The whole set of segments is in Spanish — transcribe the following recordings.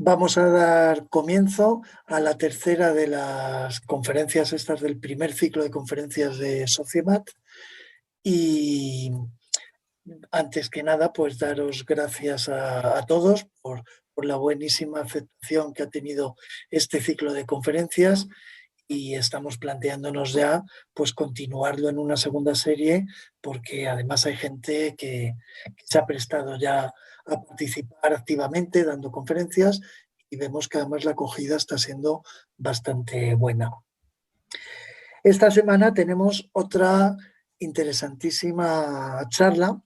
Vamos a dar comienzo a la tercera de las conferencias estas del primer ciclo de conferencias de Sociemat y antes que nada pues daros gracias a todos por la buenísima aceptación que ha tenido este ciclo de conferencias y estamos planteándonos ya pues continuarlo en una segunda serie porque además hay gente que se ha prestado ya a participar activamente dando conferencias y vemos que además la acogida está siendo bastante buena. Esta semana tenemos otra interesantísima charla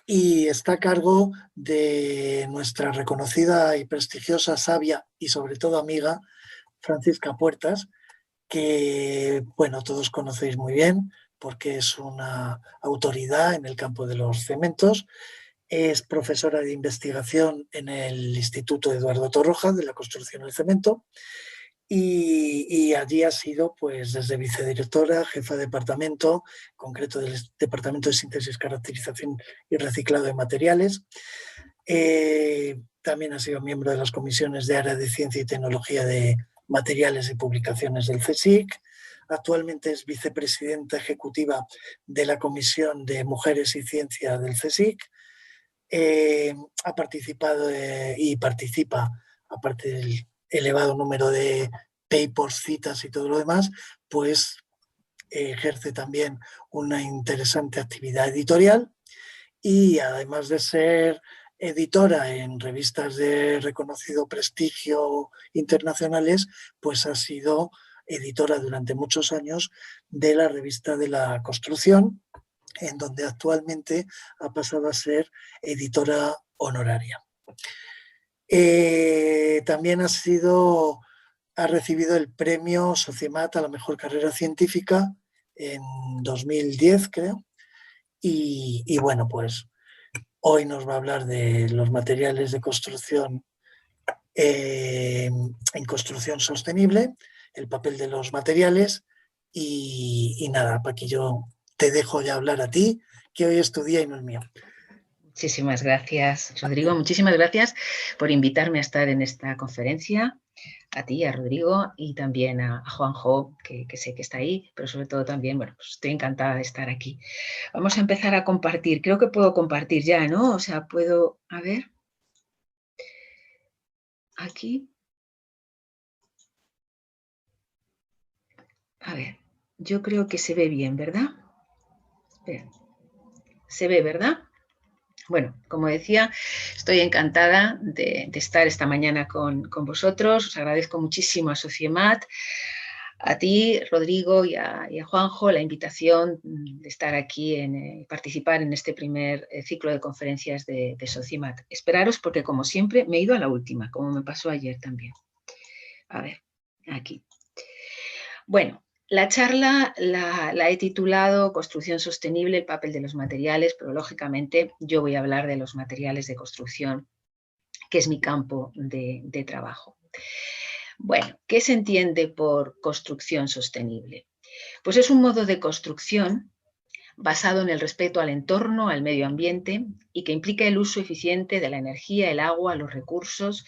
y está a cargo de nuestra reconocida y prestigiosa sabia y sobre todo amiga Francisca Puertas, que bueno, todos conocéis muy bien porque es una autoridad en el campo de los cementos. Es profesora de investigación en el Instituto Eduardo Torroja de la construcción del cemento y allí ha sido pues desde vicedirectora, jefa de departamento, en concreto del Departamento de Síntesis, Caracterización y Reciclado de Materiales. También ha sido miembro de las comisiones de área de Ciencia y Tecnología de Materiales y Publicaciones del CSIC. Actualmente es vicepresidenta ejecutiva de la Comisión de Mujeres y Ciencia del CSIC. Ha participado y participa, aparte del elevado número de papers, citas y todo lo demás, pues ejerce también una interesante actividad editorial y además de ser editora en revistas de reconocido prestigio internacionales, pues ha sido editora durante muchos años de la revista de la construcción, en donde actualmente ha pasado a ser editora honoraria. También ha recibido el premio Sociemat a la mejor carrera científica en 2010, creo. Y bueno, pues hoy nos va a hablar de los materiales de construcción en construcción sostenible, el papel de los materiales y nada, Paquillo, te dejo ya hablar a ti, que hoy es tu día y no el mío. Muchísimas gracias, Rodrigo. Muchísimas gracias por invitarme a estar en esta conferencia. A ti, a Rodrigo y también a Juanjo, que sé que está ahí, pero sobre todo también, bueno, pues estoy encantada de estar aquí. Vamos a empezar a compartir. Creo que puedo compartir ya, ¿no? O sea, puedo, a ver, aquí. A ver, yo creo que se ve bien, ¿verdad? Se ve, ¿verdad? Bueno, como decía, estoy encantada de estar esta mañana con vosotros. Os agradezco muchísimo a Sociemat, a ti, Rodrigo, y a Juanjo, la invitación de estar aquí y participar en este primer ciclo de conferencias de Sociemat. Esperaros porque, como siempre, me he ido a la última, como me pasó ayer también. A ver, aquí. Bueno, la charla la he titulado Construcción sostenible, el papel de los materiales, pero lógicamente yo voy a hablar de los materiales de construcción, que es mi campo de trabajo. Bueno, ¿qué se entiende por construcción sostenible? Pues es un modo de construcción basado en el respeto al entorno, al medio ambiente y que implica el uso eficiente de la energía, el agua, los recursos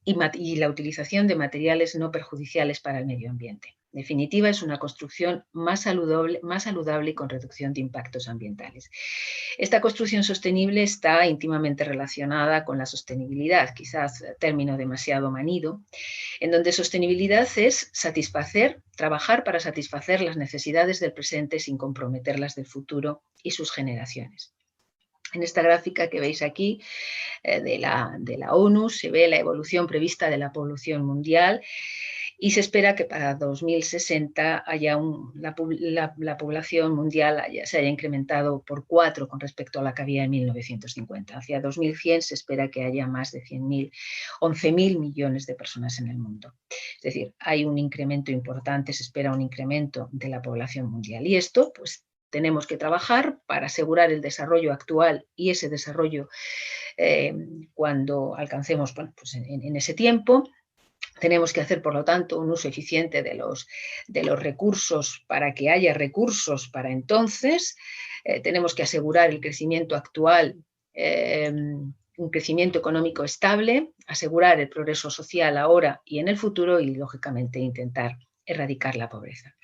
y la utilización de materiales no perjudiciales para el medio ambiente. En definitiva, es una construcción más saludable y con reducción de impactos ambientales. Esta construcción sostenible está íntimamente relacionada con la sostenibilidad, quizás término demasiado manido, en donde sostenibilidad es trabajar para satisfacer las necesidades del presente sin comprometer las del futuro y sus generaciones. En esta gráfica que veis aquí de la ONU se ve la evolución prevista de la población mundial y se espera que para 2060 la población mundial se haya incrementado por 4 con respecto a la que había en 1950. Hacia 2100 se espera que haya más de 11.000 millones de personas en el mundo. Es decir, hay un incremento importante, se espera un incremento de la población mundial. Y esto, pues, tenemos que trabajar para asegurar el desarrollo actual y ese desarrollo cuando alcancemos, bueno, pues en ese tiempo. Tenemos que hacer, por lo tanto, un uso eficiente de los recursos para que haya recursos para entonces. Tenemos que asegurar el crecimiento actual un crecimiento económico estable, asegurar el progreso social ahora y en el futuro y, lógicamente, intentar erradicar la pobreza.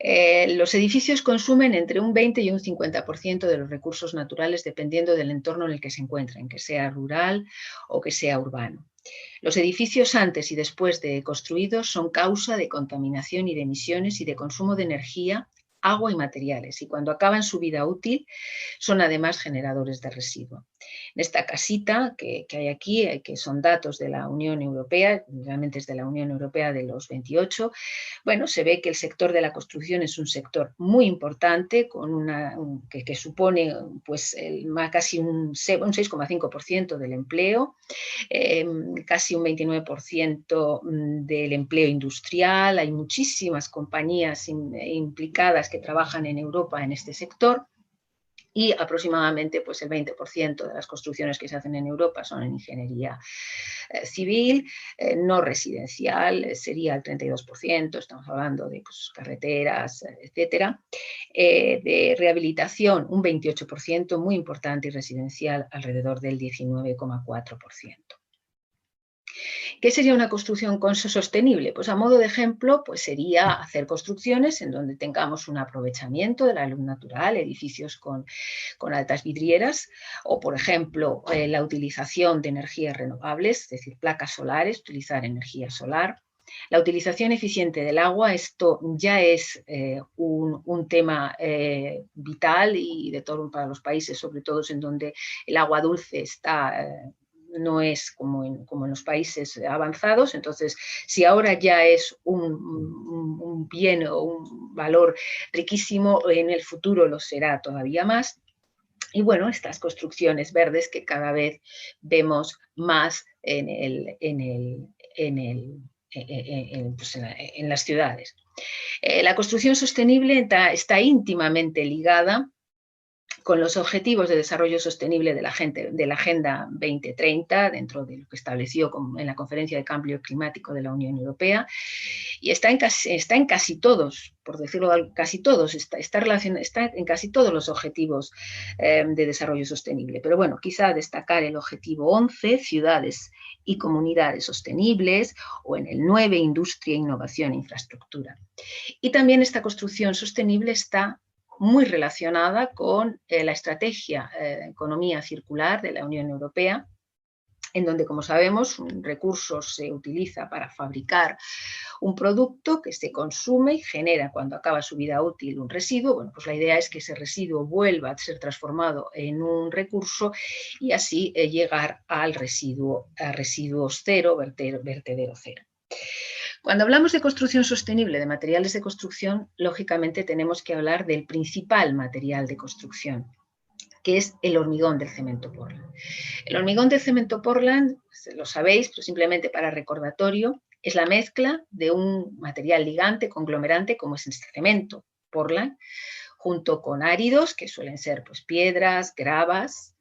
Los edificios consumen entre un 20 y un 50% de los recursos naturales dependiendo del entorno en el que se encuentren, que sea rural o que sea urbano. Los edificios antes y después de construidos son causa de contaminación y de emisiones y de consumo de energía, agua y materiales, y cuando acaban su vida útil son además generadores de residuo. En esta casita que hay aquí, que son datos de la Unión Europea, realmente es de la Unión Europea de los 28, bueno, se ve que el sector de la construcción es un sector muy importante, que supone pues, casi un 6,5% del empleo, casi un 29% del empleo industrial. Hay muchísimas compañías implicadas que trabajan en Europa en este sector. Y aproximadamente pues, el 20% de las construcciones que se hacen en Europa son en ingeniería civil, no residencial, sería el 32%, estamos hablando de pues, carreteras, etcétera. De rehabilitación, un 28%, muy importante, y residencial, alrededor del 19,4%. ¿Qué sería una construcción sostenible? Pues a modo de ejemplo, pues sería hacer construcciones en donde tengamos un aprovechamiento de la luz natural, edificios con altas vidrieras, o por ejemplo, la utilización de energías renovables, es decir, placas solares, utilizar energía solar. La utilización eficiente del agua, esto ya es un tema vital y de todo para los países, sobre todo en donde el agua dulce está... no es como en los países avanzados. Entonces, si ahora ya es un bien o un valor riquísimo, en el futuro lo será todavía más. Y bueno, estas construcciones verdes que cada vez vemos más en las ciudades. La construcción sostenible está íntimamente ligada con los objetivos de desarrollo sostenible de la Agenda 2030, dentro de lo que estableció en la Conferencia de Cambio Climático de la Unión Europea, y está en casi todos, por decirlo casi todos, está en casi todos los objetivos de desarrollo sostenible. Pero bueno, quizá destacar el objetivo 11, ciudades y comunidades sostenibles, o en el 9, industria, innovación e infraestructura. Y también esta construcción sostenible está muy relacionada con la estrategia economía circular de la Unión Europea, en donde, como sabemos, un recurso se utiliza para fabricar un producto que se consume y genera, cuando acaba su vida útil, un residuo. Bueno, pues la idea es que ese residuo vuelva a ser transformado en un recurso y así llegar a residuos cero, vertedero cero. Cuando hablamos de construcción sostenible de materiales de construcción, lógicamente tenemos que hablar del principal material de construcción, que es el hormigón del cemento Portland. El hormigón del cemento Portland, lo sabéis, pero simplemente para recordatorio, es la mezcla de un material ligante, conglomerante, como es el cemento Portland, junto con áridos, que suelen ser pues, piedras, gravas,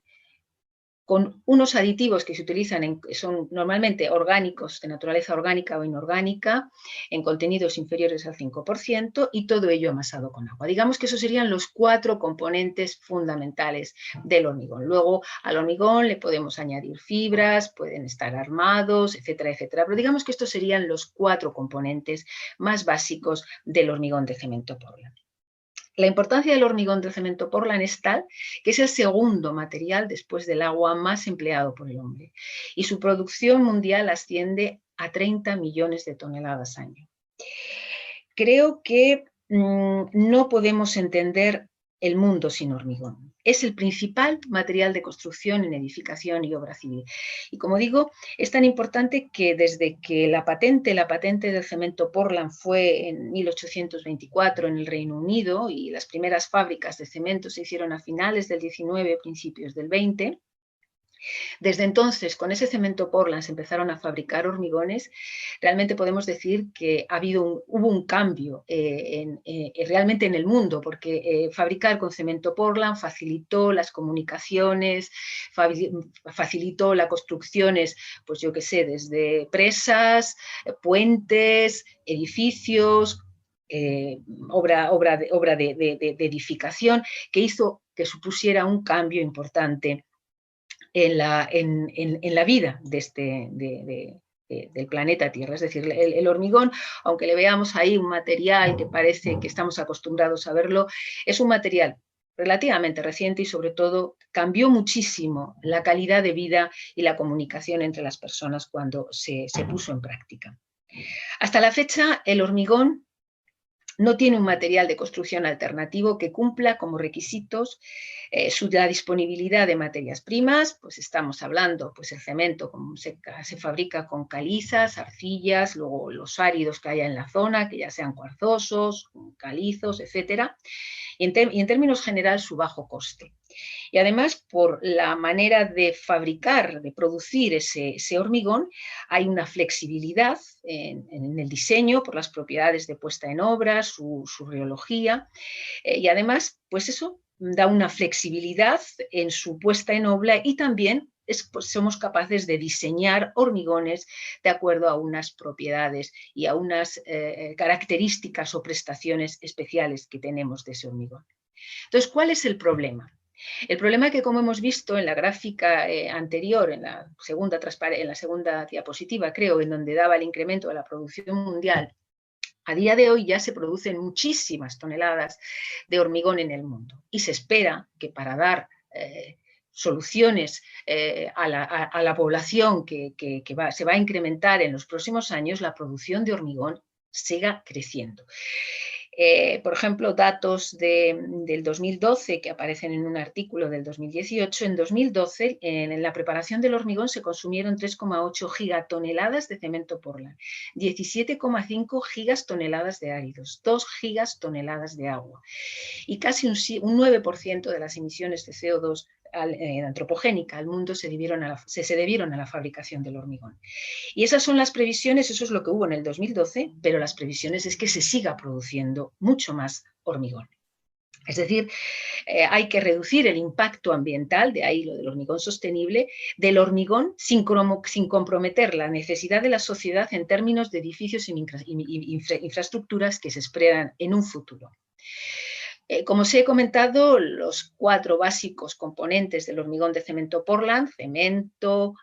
con unos aditivos que se utilizan, son normalmente orgánicos, de naturaleza orgánica o inorgánica, en contenidos inferiores al 5%, y todo ello amasado con agua. Digamos que esos serían los 4 componentes fundamentales del hormigón. Luego, al hormigón le podemos añadir fibras, pueden estar armados, etcétera, etcétera. Pero digamos que estos serían los 4 componentes más básicos del hormigón de cemento Portland. La importancia del hormigón del cemento Portland es tal que es el segundo material después del agua más empleado por el hombre, y su producción mundial asciende a 30 millones de toneladas al año. Creo que no podemos entender el mundo sin hormigón. Es el principal material de construcción en edificación y obra civil. Y como digo, es tan importante que desde que la patente del cemento Portland fue en 1824 en el Reino Unido, y las primeras fábricas de cemento se hicieron a finales del 19, principios del 20, desde entonces, con ese cemento Portland se empezaron a fabricar hormigones. Realmente podemos decir que hubo un cambio realmente en el mundo, porque fabricar con cemento Portland facilitó las comunicaciones, facilitó las construcciones, pues yo qué sé, desde presas, puentes, edificios, obra de edificación, que hizo que supusiera un cambio importante en la vida del planeta Tierra. Es decir, el hormigón, aunque le veamos ahí un material que parece que estamos acostumbrados a verlo, es un material relativamente reciente y sobre todo cambió muchísimo la calidad de vida y la comunicación entre las personas cuando se puso en práctica. Hasta la fecha, el hormigón no tiene un material de construcción alternativo que cumpla como requisitos la disponibilidad de materias primas. Pues estamos hablando, pues el cemento se fabrica con calizas, arcillas, luego los áridos que haya en la zona, que ya sean cuarzosos, calizos, etcétera, y en términos generales su bajo coste. Y además, por la manera de fabricar, de producir ese hormigón, hay una flexibilidad en el diseño por las propiedades de puesta en obra, su reología, y además, pues eso da una flexibilidad en su puesta en obra y también pues somos capaces de diseñar hormigones de acuerdo a unas propiedades y a unas características o prestaciones especiales que tenemos de ese hormigón. Entonces, ¿cuál es el problema? El problema es que, como hemos visto en la gráfica anterior, en la segunda diapositiva, creo, en donde daba el incremento de la producción mundial, a día de hoy ya se producen muchísimas toneladas de hormigón en el mundo y se espera que para dar soluciones a la población que se va a incrementar en los próximos años, la producción de hormigón siga creciendo. Por ejemplo, datos del 2012 que aparecen en un artículo del 2018. En 2012, en la preparación del hormigón se consumieron 3,8 gigatoneladas de cemento Portland, 17,5 gigatoneladas de áridos, 2 gigatoneladas de agua y casi un 9% de las emisiones de CO2 antropogénica al mundo se debieron a la fabricación del hormigón. Y esas son las previsiones, eso es lo que hubo en el 2012, pero las previsiones es que se siga produciendo mucho más hormigón. Es decir, hay que reducir el impacto ambiental, de ahí lo del hormigón sostenible, del hormigón sin comprometer la necesidad de la sociedad en términos de edificios y infraestructuras que se esperan en un futuro. Como os he comentado, los 4 básicos componentes del hormigón de cemento Portland, cemento,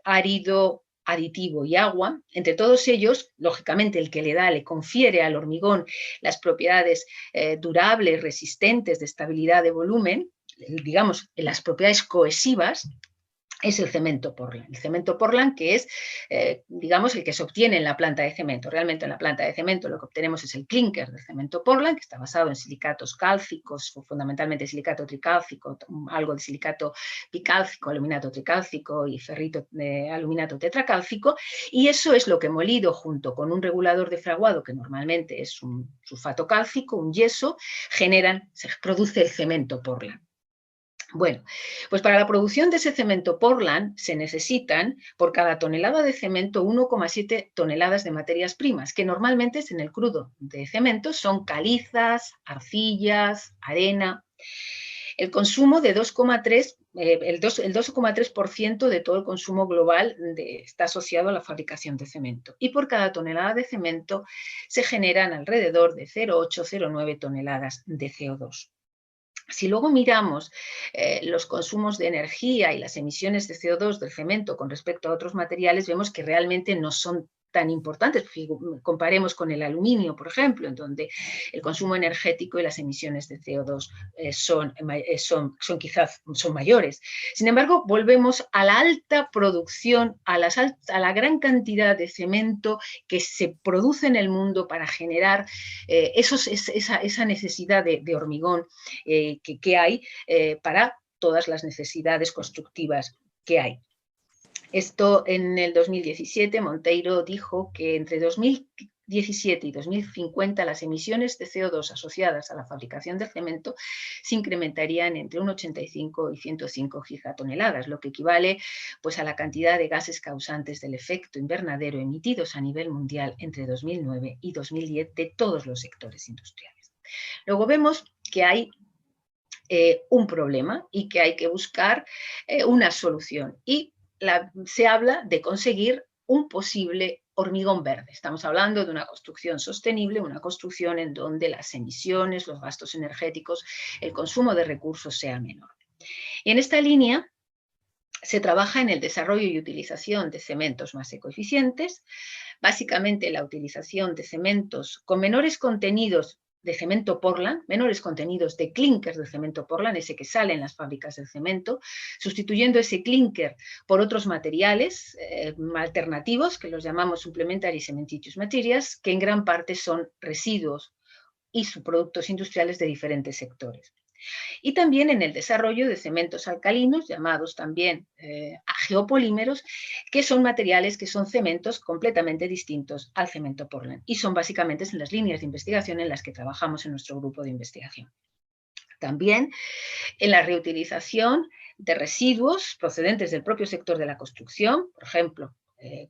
árido, aditivo y agua, entre todos ellos, lógicamente el que le confiere al hormigón las propiedades durables, resistentes, de estabilidad de volumen, digamos, las propiedades cohesivas, es el cemento Portland. El cemento Portland, que es, digamos, el que se obtiene en la planta de cemento. Realmente en la planta de cemento lo que obtenemos es el clinker del cemento Portland, que está basado en silicatos cálcicos, fundamentalmente silicato tricálcico, algo de silicato bicálcico, aluminato tricálcico y ferrito de aluminato tetracálcico, y eso es lo que molido junto con un regulador de fraguado, que normalmente es un sulfato cálcico, un yeso, se produce el cemento Portland. Bueno, pues para la producción de ese cemento Portland se necesitan, por cada tonelada de cemento, 1,7 toneladas de materias primas, que normalmente en el crudo de cemento son calizas, arcillas, arena. El consumo de 2,3% de todo el consumo global está asociado a la fabricación de cemento. Y por cada tonelada de cemento se generan alrededor de 0,8-0,9 toneladas de CO2. Si luego miramos los consumos de energía y las emisiones de CO2 del cemento con respecto a otros materiales, vemos que realmente no son tan importantes. Comparemos con el aluminio, por ejemplo, en donde el consumo energético y las emisiones de CO2 son mayores. Sin embargo, volvemos a la alta producción, a la gran cantidad de cemento que se produce en el mundo para generar esa necesidad de hormigón que hay para todas las necesidades constructivas que hay. Esto en el 2017, Monteiro dijo que entre 2017 y 2050 las emisiones de CO2 asociadas a la fabricación del cemento se incrementarían entre un 85 y 105 gigatoneladas, lo que equivale pues, a la cantidad de gases causantes del efecto invernadero emitidos a nivel mundial entre 2009 y 2010 de todos los sectores industriales. Luego vemos que hay un problema y que hay que buscar una solución. Y se habla de conseguir un posible hormigón verde. Estamos hablando de una construcción sostenible, una construcción en donde las emisiones, los gastos energéticos, el consumo de recursos sea menor. Y en esta línea se trabaja en el desarrollo y utilización de cementos más ecoeficientes, básicamente la utilización de cementos con menores contenidos de cemento Portland, menores contenidos de clínker de cemento Portland, ese que sale en las fábricas de cemento, sustituyendo ese clínker por otros materiales alternativos, que los llamamos supplementary cementitious materials, que en gran parte son residuos y subproductos industriales de diferentes sectores. Y también en el desarrollo de cementos alcalinos, llamados también geopolímeros, que son materiales que son cementos completamente distintos al cemento Portland. Y son básicamente las líneas de investigación en las que trabajamos en nuestro grupo de investigación. También en la reutilización de residuos procedentes del propio sector de la construcción, por ejemplo,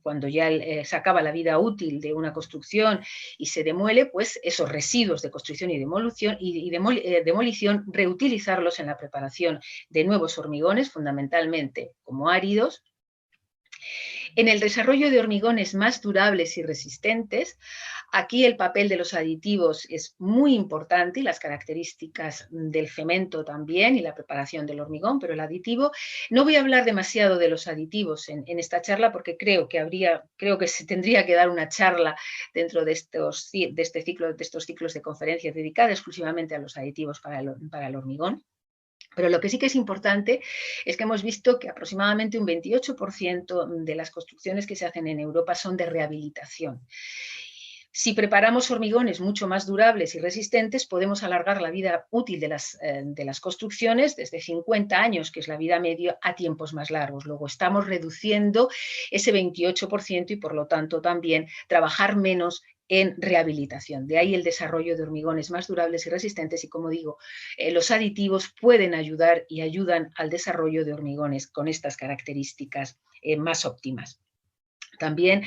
cuando ya se acaba la vida útil de una construcción y se demuele, pues esos residuos de construcción y demolición, reutilizarlos en la preparación de nuevos hormigones, fundamentalmente como áridos. En el desarrollo de hormigones más durables y resistentes, aquí el papel de los aditivos es muy importante y las características del cemento también y la preparación del hormigón, pero el aditivo, no voy a hablar demasiado de los aditivos en esta charla porque creo que se tendría que dar una charla dentro de estos ciclos de conferencias dedicadas exclusivamente a los aditivos para el hormigón. Pero lo que sí que es importante es que hemos visto que aproximadamente un 28% de las construcciones que se hacen en Europa son de rehabilitación. Si preparamos hormigones mucho más durables y resistentes, podemos alargar la vida útil de las construcciones desde 50 años, que es la vida media, a tiempos más largos. Luego estamos reduciendo ese 28% y, por lo tanto, también trabajar menos en rehabilitación. De ahí el desarrollo de hormigones más durables y resistentes y, como digo, los aditivos pueden ayudar y ayudan al desarrollo de hormigones con estas características más óptimas. También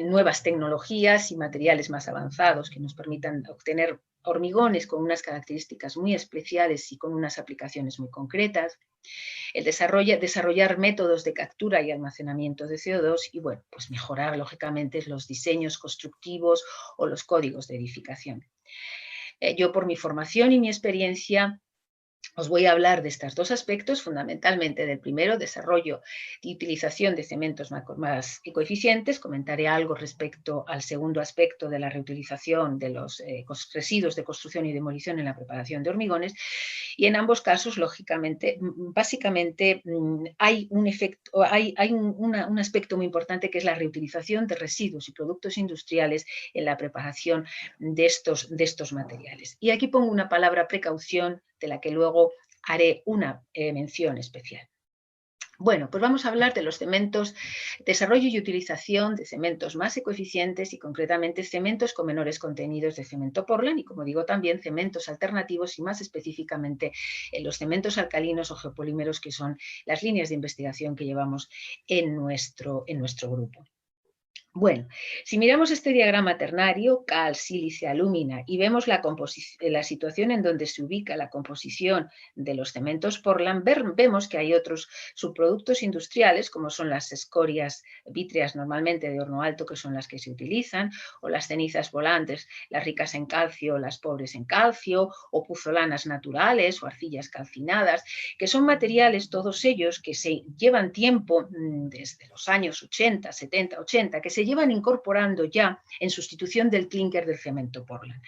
nuevas tecnologías y materiales más avanzados que nos permitan obtener hormigones con unas características muy especiales y con unas aplicaciones muy concretas. El desarrollar métodos de captura y almacenamiento de CO2 y, bueno, pues mejorar, lógicamente, los diseños constructivos o los códigos de edificación. Yo, por mi formación y mi experiencia, os voy a hablar de estos dos aspectos, fundamentalmente del primero, desarrollo y utilización de cementos más ecoeficientes. Comentaré algo respecto al segundo aspecto de la reutilización de los residuos de construcción y demolición en la preparación de hormigones. Y en ambos casos, lógicamente, básicamente hay un aspecto muy importante que es la reutilización de residuos y productos industriales en la preparación de estos materiales. Y aquí pongo una palabra precaución de la que luego haré una mención especial. Bueno, pues vamos a hablar de los cementos, desarrollo y utilización de cementos más ecoeficientes y concretamente cementos con menores contenidos de cemento Portland y, como digo, también cementos alternativos y más específicamente los cementos alcalinos o geopolímeros, que son las líneas de investigación que llevamos en nuestro grupo. Bueno, si miramos este diagrama ternario, cal, sílice, alúmina, y vemos la situación en donde se ubica la composición de los cementos Portland, vemos que hay otros subproductos industriales, como son las escorias vítreas normalmente de horno alto, que son las que se utilizan, o las cenizas volantes, las ricas en calcio, las pobres en calcio, o puzolanas naturales o arcillas calcinadas, que son materiales, todos ellos, que se llevan tiempo desde los años 80, 70, 80, que se llevan incorporando ya en sustitución del clínker del cemento Portland.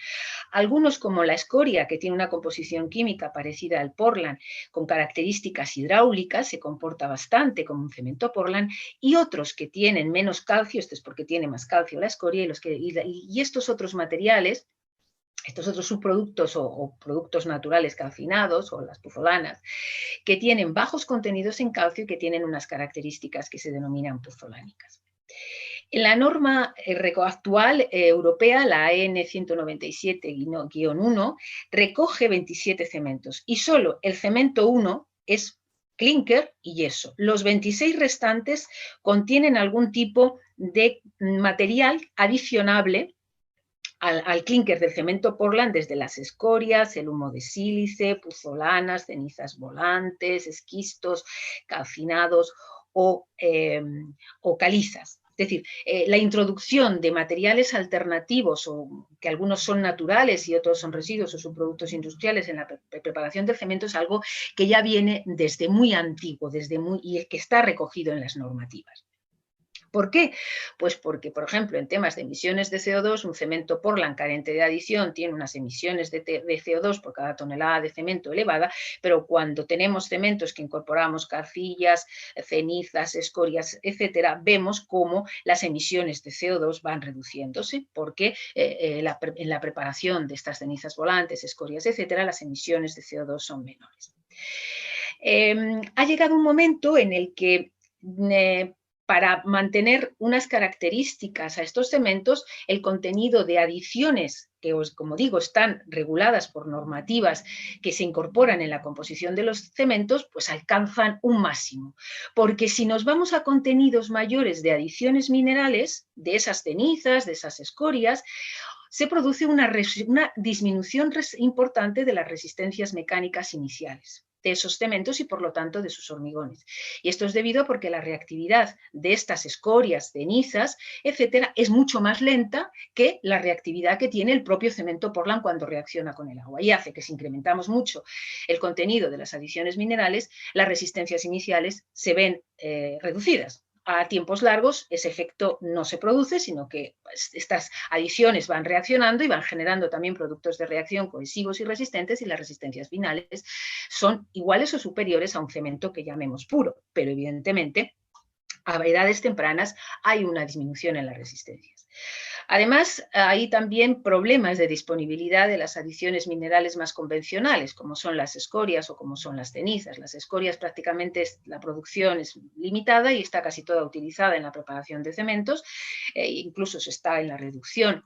Algunos, como la escoria, que tiene una composición química parecida al Portland, con características hidráulicas, se comporta bastante como un cemento Portland, y otros que tienen menos calcio, esto es porque tiene más calcio la escoria, y estos otros materiales, estos otros subproductos o productos naturales calcinados o las puzolanas, que tienen bajos contenidos en calcio y que tienen unas características que se denominan puzolánicas. En la norma actual europea, la EN 197-1, recoge 27 cementos y solo el cemento 1 es clínker y yeso. Los 26 restantes contienen algún tipo de material adicionable al clínker del cemento Portland, desde las escorias, el humo de sílice, puzolanas, cenizas volantes, esquistos, calcinados o calizas. decir, la introducción de materiales alternativos, o que algunos son naturales y otros son residuos o subproductos industriales en la preparación del cemento, es algo que ya viene desde muy antiguo, y que está recogido en las normativas. ¿Por qué? Pues porque, por ejemplo, en temas de emisiones de CO2, un cemento Portland carente de adición tiene unas emisiones de CO2 por cada tonelada de cemento elevada, pero cuando tenemos cementos que incorporamos arcillas, cenizas, escorias, etcétera, vemos cómo las emisiones de CO2 van reduciéndose, porque en la preparación de estas cenizas volantes, escorias, etcétera, las emisiones de CO2 son menores. Ha llegado un momento en el que para mantener unas características a estos cementos, el contenido de adiciones que, como digo, están reguladas por normativas que se incorporan en la composición de los cementos, pues alcanzan un máximo. Porque si nos vamos a contenidos mayores de adiciones minerales, de esas cenizas, de esas escorias, se produce una disminución importante de las resistencias mecánicas iniciales de esos cementos y, por lo tanto, de sus hormigones. Y esto es debido a porque la reactividad de estas escorias, cenizas, etcétera, es mucho más lenta que la reactividad que tiene el propio cemento Portland cuando reacciona con el agua. Y hace que si incrementamos mucho el contenido de las adiciones minerales, las resistencias iniciales se ven reducidas. A tiempos largos ese efecto no se produce, sino que pues, estas adiciones van reaccionando y van generando también productos de reacción cohesivos y resistentes, y las resistencias finales son iguales o superiores a un cemento que llamemos puro, pero evidentemente a edades tempranas hay una disminución en las resistencias. Además, hay también problemas de disponibilidad de las adiciones minerales más convencionales, como son las escorias o como son las cenizas. Las escorias prácticamente la producción es limitada y está casi toda utilizada en la preparación de cementos, incluso se está en la reducción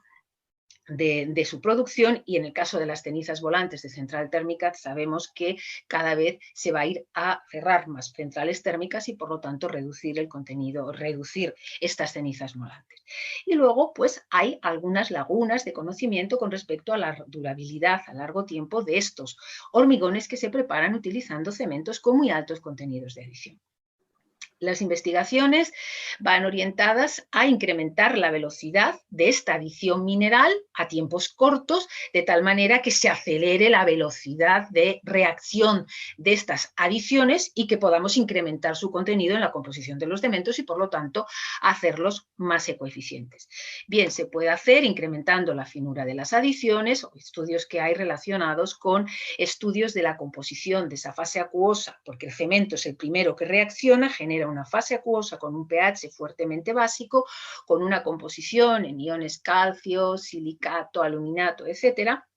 de su producción, y en el caso de las cenizas volantes de central térmica sabemos que cada vez se va a ir a cerrar más centrales térmicas y por lo tanto reducir el contenido, reducir estas cenizas volantes. Y luego pues hay algunas lagunas de conocimiento con respecto a la durabilidad a largo tiempo de estos hormigones que se preparan utilizando cementos con muy altos contenidos de adición. Las investigaciones van orientadas a incrementar la velocidad de esta adición mineral a tiempos cortos, de tal manera que se acelere la velocidad de reacción de estas adiciones y que podamos incrementar su contenido en la composición de los cementos y, por lo tanto, hacerlos más ecoeficientes. Bien, se puede hacer incrementando la finura de las adiciones, o estudios que hay relacionados con estudios de la composición de esa fase acuosa, porque el cemento es el primero que reacciona, genera una fase acuosa con un pH fuertemente básico, con una composición en iones calcio, silicato, aluminato, etcétera,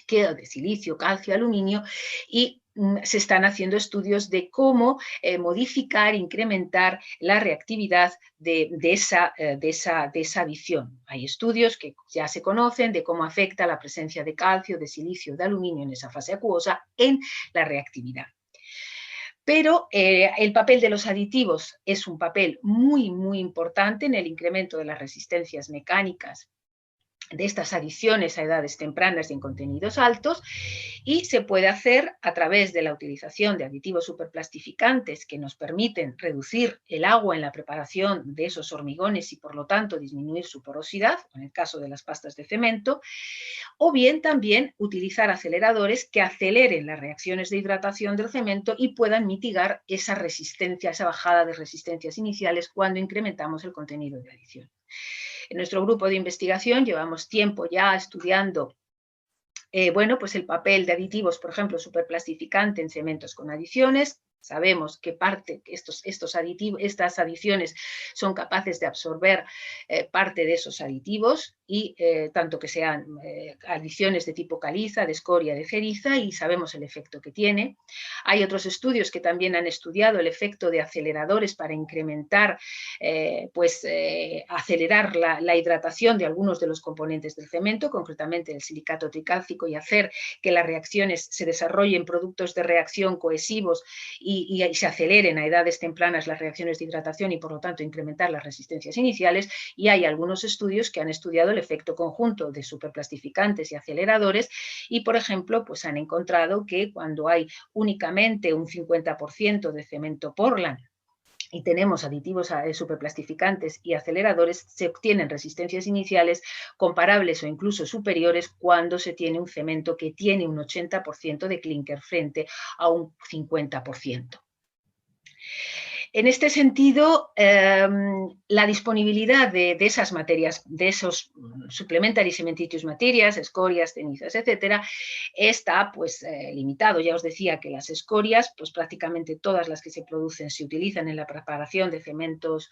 que de silicio, calcio, aluminio, y se están haciendo estudios de cómo modificar, incrementar la reactividad de esa adición. Hay estudios que ya se conocen de cómo afecta la presencia de calcio, de silicio, de aluminio en esa fase acuosa en la reactividad. Pero el papel de los aditivos es un papel muy, muy importante en el incremento de las resistencias mecánicas de estas adiciones a edades tempranas y en contenidos altos, y se puede hacer a través de la utilización de aditivos superplastificantes que nos permiten reducir el agua en la preparación de esos hormigones y por lo tanto disminuir su porosidad, en el caso de las pastas de cemento, o bien también utilizar aceleradores que aceleren las reacciones de hidratación del cemento y puedan mitigar esa resistencia, esa bajada de resistencias iniciales cuando incrementamos el contenido de adición. En nuestro grupo de investigación llevamos tiempo ya estudiando bueno, pues el papel de aditivos, por ejemplo, superplastificante en cementos con adiciones. Sabemos que estas adiciones son capaces de absorber parte de esos aditivos, y tanto que sean adiciones de tipo caliza, de escoria, de ceriza, y sabemos el efecto que tiene. Hay otros estudios que también han estudiado el efecto de aceleradores para incrementar, acelerar la hidratación de algunos de los componentes del cemento, concretamente el silicato tricálcico, y hacer que las reacciones se desarrollen productos de reacción cohesivos y se aceleren a edades tempranas las reacciones de hidratación y por lo tanto incrementar las resistencias iniciales. Y hay algunos estudios que han estudiado el efecto conjunto de superplastificantes y aceleradores y, por ejemplo, pues han encontrado que cuando hay únicamente un 50% de cemento Portland y tenemos aditivos superplastificantes y aceleradores, se obtienen resistencias iniciales comparables o incluso superiores cuando se tiene un cemento que tiene un 80% de clínker frente a un 50%. En este sentido, la disponibilidad de esas materias, de esos supplementary cementitious materials, escorias, cenizas, etcétera, está pues limitado. Ya os decía que las escorias, pues prácticamente todas las que se producen se utilizan en la preparación de cementos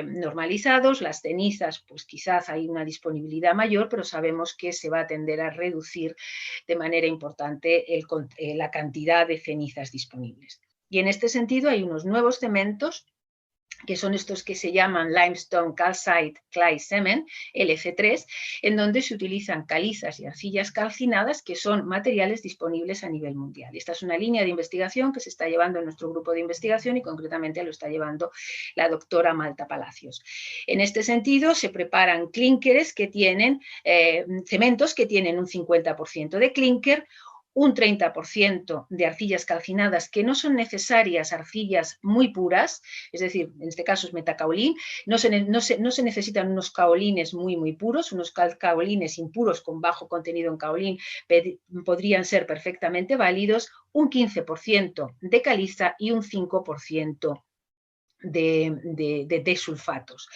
normalizados. Las cenizas, pues quizás hay una disponibilidad mayor, pero sabemos que se va a tender a reducir de manera importante la cantidad de cenizas disponibles. Y en este sentido hay unos nuevos cementos, que son estos que se llaman Limestone Calcite Clay Cement, LC3, en donde se utilizan calizas y arcillas calcinadas, que son materiales disponibles a nivel mundial. Esta es una línea de investigación que se está llevando en nuestro grupo de investigación y concretamente lo está llevando la doctora Malta Palacios. En este sentido, se preparan clínkeres que tienen, cementos que tienen un 50% de clínker, un 30% de arcillas calcinadas, que no son necesarias arcillas muy puras, es decir, en este caso es metacaolín, no se necesitan unos caolines muy puros, unos caolines impuros con bajo contenido en caolín podrían ser perfectamente válidos, un 15% de caliza y un 5% de sulfatos.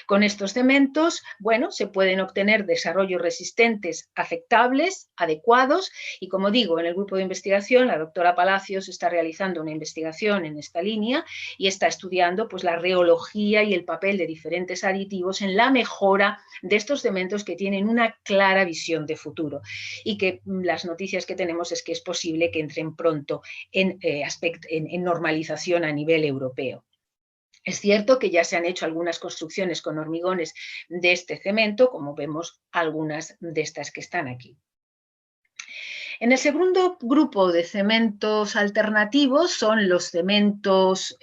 Con estos cementos, bueno, se pueden obtener desarrollos resistentes aceptables, adecuados, y como digo, en el grupo de investigación, la doctora Palacios está realizando una investigación en esta línea y está estudiando pues la reología y el papel de diferentes aditivos en la mejora de estos cementos que tienen una clara visión de futuro y que las noticias que tenemos es que es posible que entren pronto en normalización a nivel europeo. Es cierto que ya se han hecho algunas construcciones con hormigones de este cemento, como vemos algunas de estas que están aquí. En el segundo grupo de cementos alternativos son los cementos,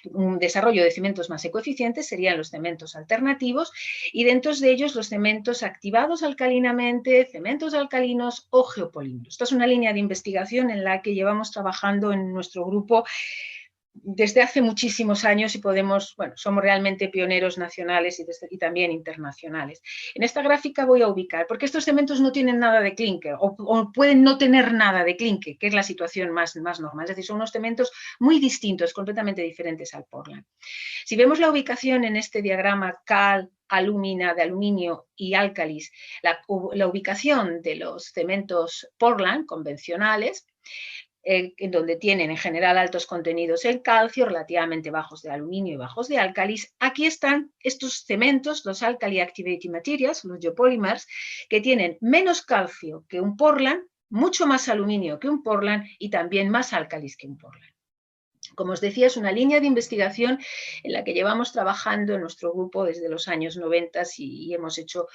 un desarrollo de cementos más ecoeficientes serían los cementos alternativos, y dentro de ellos los cementos activados alcalinamente, cementos alcalinos o geopolímeros. Esta es una línea de investigación en la que llevamos trabajando en nuestro grupo desde hace muchísimos años y somos realmente pioneros nacionales y también internacionales. En esta gráfica voy a ubicar, porque estos cementos no tienen nada de clínker o pueden no tener nada de clínker, que es la situación más normal, es decir, son unos cementos muy distintos, completamente diferentes al Portland. Si vemos la ubicación en este diagrama cal, alúmina, de aluminio y álcalis, la ubicación de los cementos Portland convencionales, en donde tienen en general altos contenidos en calcio, relativamente bajos de aluminio y bajos de álcalis. Aquí están estos cementos, los Alkali Activating Materials, los geopolymers, que tienen menos calcio que un Portland, mucho más aluminio que un Portland y también más álcalis que un Portland. Como os decía, es una línea de investigación en la que llevamos trabajando en nuestro grupo desde los años 90 y hemos hecho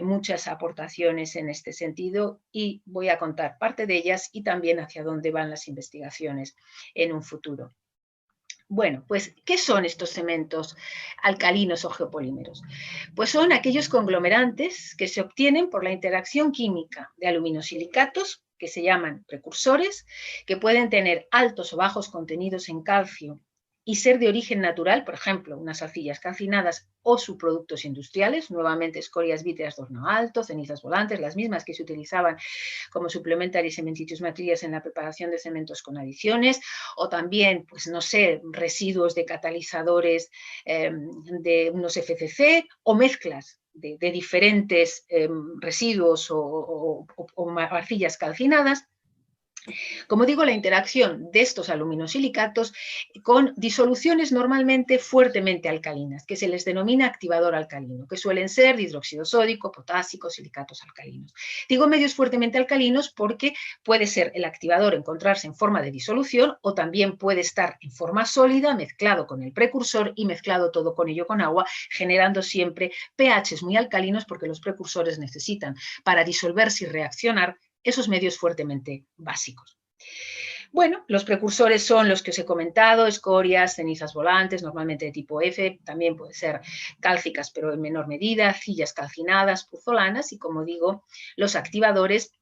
muchas aportaciones en este sentido y voy a contar parte de ellas y también hacia dónde van las investigaciones en un futuro. Bueno, pues, ¿qué son estos cementos alcalinos o geopolímeros? Pues son aquellos conglomerantes que se obtienen por la interacción química de aluminosilicatos, que se llaman precursores, que pueden tener altos o bajos contenidos en calcio y ser de origen natural, por ejemplo, unas arcillas calcinadas o subproductos industriales, nuevamente escorias vítreas de horno alto, cenizas volantes, las mismas que se utilizaban como supplementary cementitious materials en la preparación de cementos con adiciones, o también, pues no sé, residuos de catalizadores de unos FCC o mezclas de diferentes residuos o arcillas calcinadas. Como digo, la interacción de estos aluminosilicatos con disoluciones normalmente fuertemente alcalinas, que se les denomina activador alcalino, que suelen ser hidróxido sódico, potásico, silicatos alcalinos. Digo medios fuertemente alcalinos porque puede ser el activador encontrarse en forma de disolución o también puede estar en forma sólida mezclado con el precursor y mezclado todo con ello con agua, generando siempre pHs muy alcalinos porque los precursores necesitan para disolverse y reaccionar esos medios fuertemente básicos. Bueno, los precursores son los que os he comentado, escorias, cenizas volantes, normalmente de tipo F, también puede ser cálcicas, pero en menor medida, arcillas calcinadas, puzolanas y, como digo, los activadores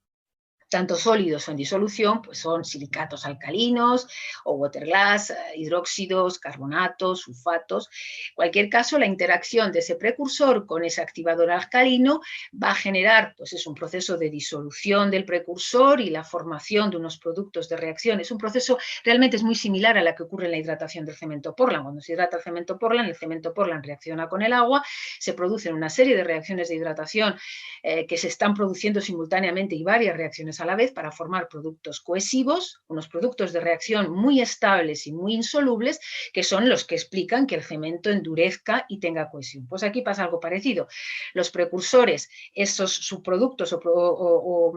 tanto sólidos o en disolución, pues son silicatos alcalinos o waterglass, hidróxidos, carbonatos, sulfatos. En cualquier caso, la interacción de ese precursor con ese activador alcalino va a generar, pues es un proceso de disolución del precursor y la formación de unos productos de reacción. Es un proceso, realmente es muy similar a la que ocurre en la hidratación del cemento Portland. Cuando se hidrata el cemento Portland reacciona con el agua, se producen una serie de reacciones de hidratación que se están produciendo simultáneamente y varias reacciones a la vez para formar productos cohesivos, unos productos de reacción muy estables y muy insolubles, que son los que explican que el cemento endurezca y tenga cohesión. Pues aquí pasa algo parecido. Los precursores, esos subproductos o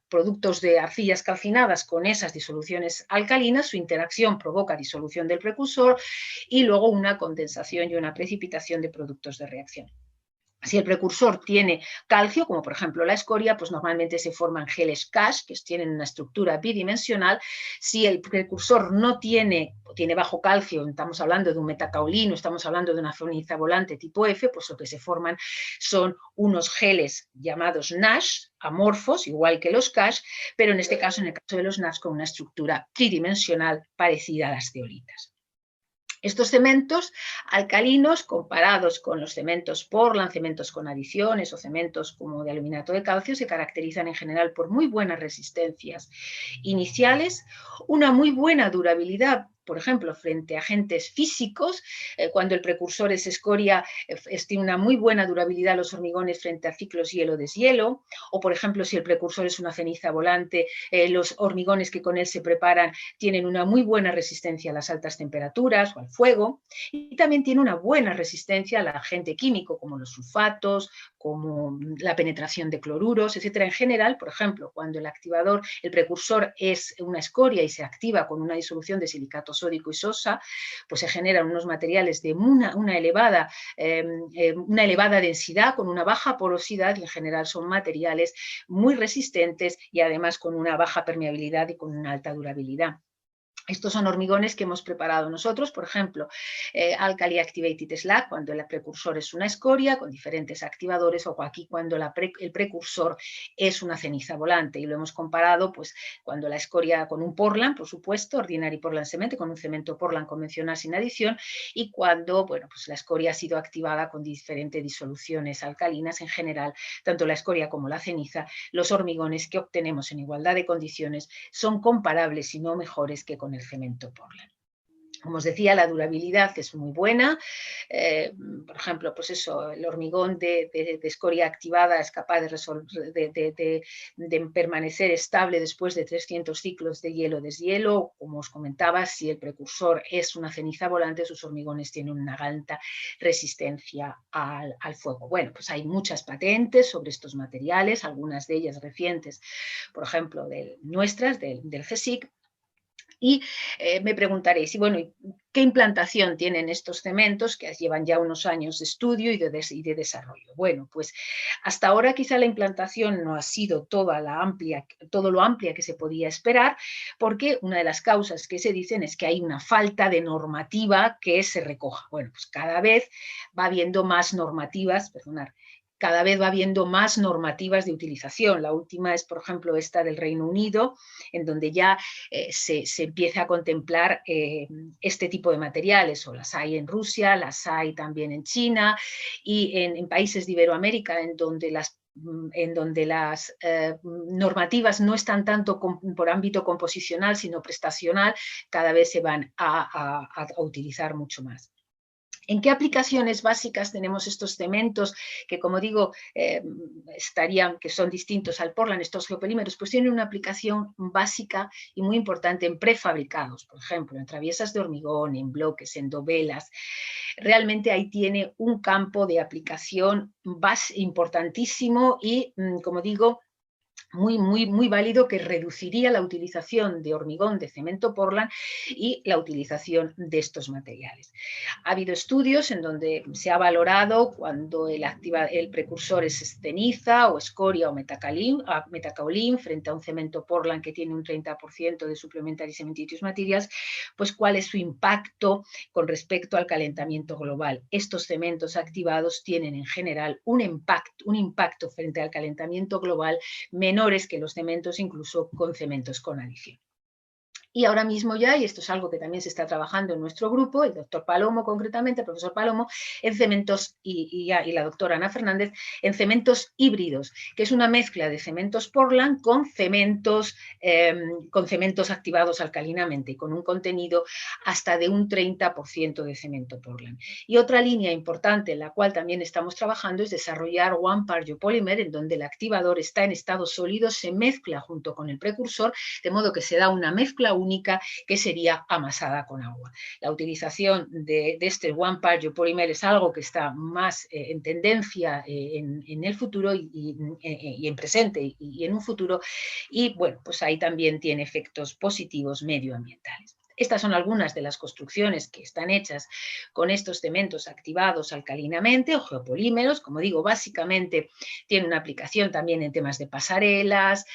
productos de arcillas calcinadas con esas disoluciones alcalinas, su interacción provoca disolución del precursor y luego una condensación y una precipitación de productos de reacción. Si el precursor tiene calcio, como por ejemplo la escoria, pues normalmente se forman geles cash, que tienen una estructura bidimensional. Si el precursor no tiene bajo calcio, estamos hablando de un metacaolino, estamos hablando de una ceniza volante tipo F, pues lo que se forman son unos geles llamados Nash, amorfos, igual que los cash, pero en este caso, en el caso de los Nash, con una estructura tridimensional parecida a las zeolitas. Estos cementos alcalinos, comparados con los cementos Portland, cementos con adiciones o cementos como de aluminato de calcio, se caracterizan en general por muy buenas resistencias iniciales, una muy buena durabilidad, por ejemplo, frente a agentes físicos, cuando el precursor es escoria, tiene una muy buena durabilidad los hormigones frente a ciclos hielo-deshielo, o por ejemplo, si el precursor es una ceniza volante, los hormigones que con él se preparan tienen una muy buena resistencia a las altas temperaturas o al fuego, y también tiene una buena resistencia al agente químico, como los sulfatos, como la penetración de cloruros, etcétera. En general, por ejemplo, cuando el precursor es una escoria y se activa con una disolución de silicato sódico y sosa, pues se generan unos materiales de una elevada densidad, con una baja porosidad, y en general son materiales muy resistentes y además con una baja permeabilidad y con una alta durabilidad. Estos son hormigones que hemos preparado nosotros, por ejemplo, Alkali Activated Slag, cuando el precursor es una escoria con diferentes activadores, o aquí cuando el precursor es una ceniza volante, y lo hemos comparado pues cuando la escoria con un Portland, por supuesto, Ordinary Portland Cement, con un cemento Portland convencional sin adición, y cuando pues la escoria ha sido activada con diferentes disoluciones alcalinas. En general, tanto la escoria como la ceniza, los hormigones que obtenemos en igualdad de condiciones son comparables, si no mejores, que con el cemento Portland. Como os decía, la durabilidad es muy buena. Por ejemplo, pues eso, el hormigón de escoria activada es capaz de permanecer estable después de 300 ciclos de hielo-deshielo. Como os comentaba, si el precursor es una ceniza volante, sus hormigones tienen una alta resistencia al fuego. Bueno, pues hay muchas patentes sobre estos materiales, algunas de ellas recientes, por ejemplo, nuestras, del CSIC. Y me preguntaréis, y bueno, ¿qué implantación tienen estos cementos que llevan ya unos años de estudio y de desarrollo? Bueno, pues hasta ahora quizá la implantación no ha sido todo lo amplia que se podía esperar, porque una de las causas que se dicen es que hay una falta de normativa que se recoja. Bueno, pues cada vez va habiendo más normativas, cada vez va habiendo más normativas de utilización. La última es, por ejemplo, esta del Reino Unido, en donde ya se empieza a contemplar este tipo de materiales, o las hay en Rusia, las hay también en China y en países de Iberoamérica, en donde las normativas no están tanto por ámbito composicional, sino prestacional, cada vez se van a utilizar mucho más. ¿En qué aplicaciones básicas tenemos estos cementos que, como digo, que son distintos al Portland, estos geopolímeros? Pues tienen una aplicación básica y muy importante en prefabricados, por ejemplo, en traviesas de hormigón, en bloques, en dovelas. Realmente ahí tiene un campo de aplicación importantísimo y, como digo, muy válido, que reduciría la utilización de hormigón de cemento Portland y la utilización de estos materiales. Ha habido estudios en donde se ha valorado cuando el precursor es ceniza o escoria o metacaolín frente a un cemento Portland que tiene un 30% de supplementary cementitious materials, pues cuál es su impacto con respecto al calentamiento global. Estos cementos activados tienen en general un impacto frente al calentamiento global menor menores que los cementos, incluso con cementos con adición. Y ahora mismo ya, y esto es algo que también se está trabajando en nuestro grupo, el doctor Palomo concretamente, el profesor Palomo, en cementos, y la doctora Ana Fernández, en cementos híbridos, que es una mezcla de cementos Portland con cementos activados alcalinamente, y con un contenido hasta de un 30% de cemento Portland. Y otra línea importante en la cual también estamos trabajando es desarrollar One Part Geopolymer, en donde el activador está en estado sólido, se mezcla junto con el precursor, de modo que se da una mezcla única que sería amasada con agua. La utilización de este One Part Geopolymer es algo que está más en tendencia en el futuro y en presente y en un futuro, y bueno, pues ahí también tiene efectos positivos medioambientales. Estas son algunas de las construcciones que están hechas con estos cementos activados alcalinamente o geopolímeros. Como digo, básicamente tiene una aplicación también en temas de pasarelas,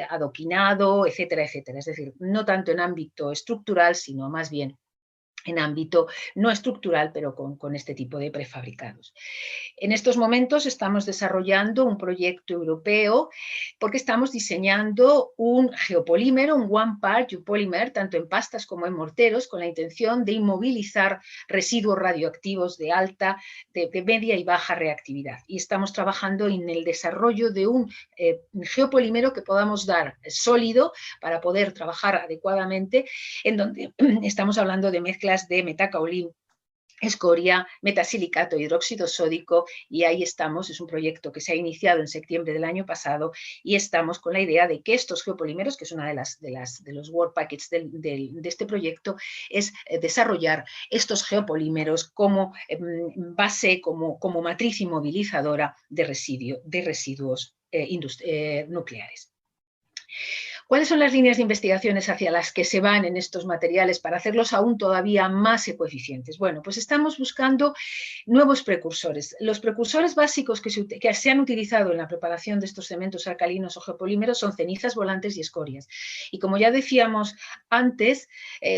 adoquinado, etcétera, etcétera. Es decir, no tanto en ámbito estructural, sino más bien en ámbito no estructural, pero con este tipo de prefabricados. En estos momentos estamos desarrollando un proyecto europeo porque estamos diseñando un geopolímero, un One Part Geopolymer, tanto en pastas como en morteros, con la intención de inmovilizar residuos radioactivos de alta, de media y baja reactividad. Y estamos trabajando en el desarrollo de un geopolímero que podamos dar sólido para poder trabajar adecuadamente, en donde estamos hablando de mezclas de metacaolín, escoria, metasilicato, hidróxido sódico, y ahí estamos. Es un proyecto que se ha iniciado en septiembre del año pasado y estamos con la idea de que estos geopolímeros, que es una de los work packets de este proyecto, es desarrollar estos geopolímeros como base, como matriz inmovilizadora de residuos nucleares. ¿Cuáles son las líneas de investigaciones hacia las que se van en estos materiales para hacerlos aún todavía más ecoeficientes? Bueno, pues estamos buscando nuevos precursores. Los precursores básicos que se han utilizado en la preparación de estos cementos alcalinos o geopolímeros son cenizas volantes y escorias. Y como ya decíamos antes,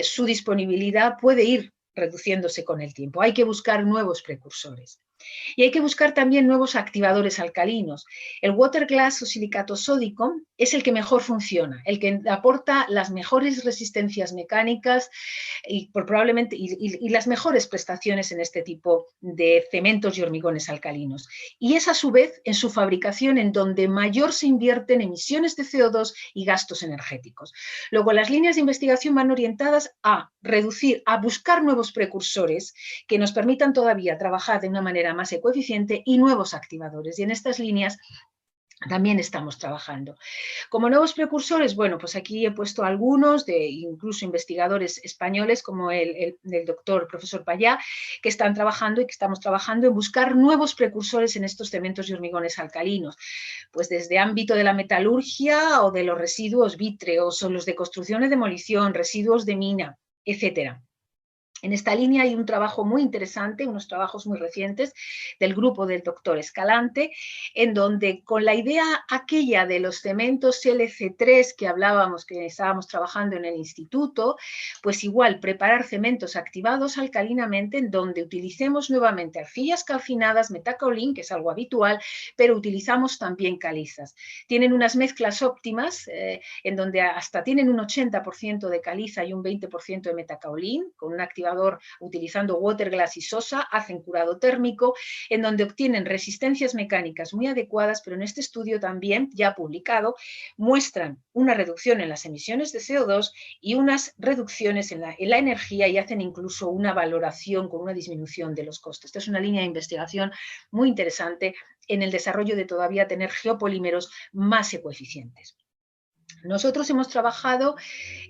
su disponibilidad puede ir reduciéndose con el tiempo. Hay que buscar nuevos precursores. Y hay que buscar también nuevos activadores alcalinos. El water glass o silicato sódico es el que mejor funciona, el que aporta las mejores resistencias mecánicas y probablemente las mejores prestaciones en este tipo de cementos y hormigones alcalinos. Y es a su vez en su fabricación en donde mayor se invierte en emisiones de CO2 y gastos energéticos. Luego, las líneas de investigación van orientadas a reducir, a buscar nuevos precursores que nos permitan todavía trabajar de una manera más ecoeficiente y nuevos activadores. Y en estas líneas también estamos trabajando. Como nuevos precursores, bueno, pues aquí he puesto algunos, incluso investigadores españoles como el doctor profesor Payá, que están trabajando y que estamos trabajando en buscar nuevos precursores en estos cementos y hormigones alcalinos, pues desde ámbito de la metalurgia o de los residuos vítreos o los de construcción y demolición, residuos de mina, etcétera. En esta línea hay un trabajo muy interesante, unos trabajos muy recientes del grupo del doctor Escalante, en donde con la idea aquella de los cementos LC3 que hablábamos, que estábamos trabajando en el instituto, pues igual preparar cementos activados alcalinamente en donde utilicemos nuevamente arcillas calcinadas, metacaolín, que es algo habitual, pero utilizamos también calizas. Tienen unas mezclas óptimas en donde hasta tienen un 80% de caliza y un 20% de metacaolín, con un activador utilizando waterglass y sosa, hacen curado térmico, en donde obtienen resistencias mecánicas muy adecuadas, pero en este estudio también, ya publicado, muestran una reducción en las emisiones de CO2 y unas reducciones en la energía, y hacen incluso una valoración con una disminución de los costes. Esta es una línea de investigación muy interesante en el desarrollo de todavía tener geopolímeros más ecoeficientes. Nosotros hemos trabajado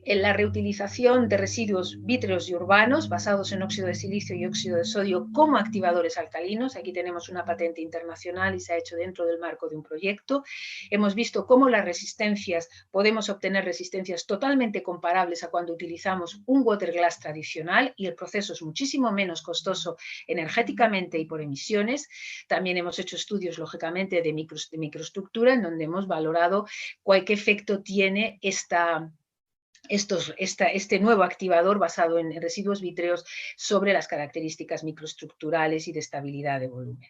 en la reutilización de residuos vítreos y urbanos basados en óxido de silicio y óxido de sodio como activadores alcalinos. Aquí tenemos una patente internacional y se ha hecho dentro del marco de un proyecto. Hemos visto cómo las resistencias, podemos obtener resistencias totalmente comparables a cuando utilizamos un waterglass tradicional, y el proceso es muchísimo menos costoso energéticamente y por emisiones. También hemos hecho estudios, lógicamente, de microestructura, en donde hemos valorado qué efecto tiene este nuevo activador basado en residuos vítreos sobre las características microestructurales y de estabilidad de volumen.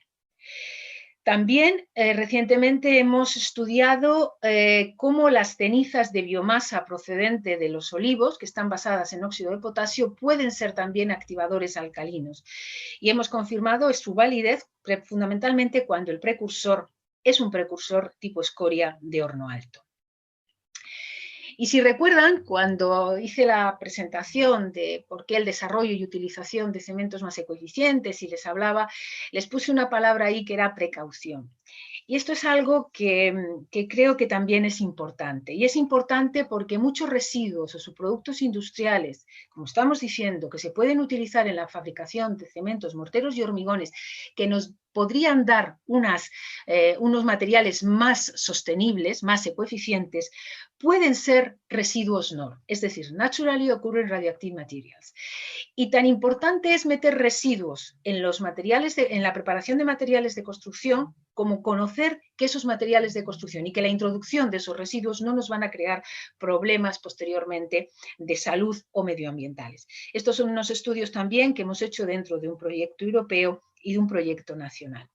También recientemente hemos estudiado cómo las cenizas de biomasa procedente de los olivos, que están basadas en óxido de potasio, pueden ser también activadores alcalinos. Y hemos confirmado su validez fundamentalmente cuando el precursor es un precursor tipo escoria de horno alto. Y si recuerdan, cuando hice la presentación de por qué el desarrollo y utilización de cementos más ecoeficientes y les puse una palabra ahí que era precaución. Y esto es algo que creo que también es importante. Y es importante porque muchos residuos o subproductos industriales, como estamos diciendo, que se pueden utilizar en la fabricación de cementos, morteros y hormigones, que nos podrían dar unos materiales más sostenibles, más ecoeficientes, pueden ser residuos NOR, es decir, Naturally Occurring Radioactive Materials. Y tan importante es meter residuos en los materiales en la preparación de materiales de construcción como conocer que esos materiales de construcción y que la introducción de esos residuos no nos van a crear problemas posteriormente de salud o medioambientales. Estos son unos estudios también que hemos hecho dentro de un proyecto europeo y de un proyecto nacional.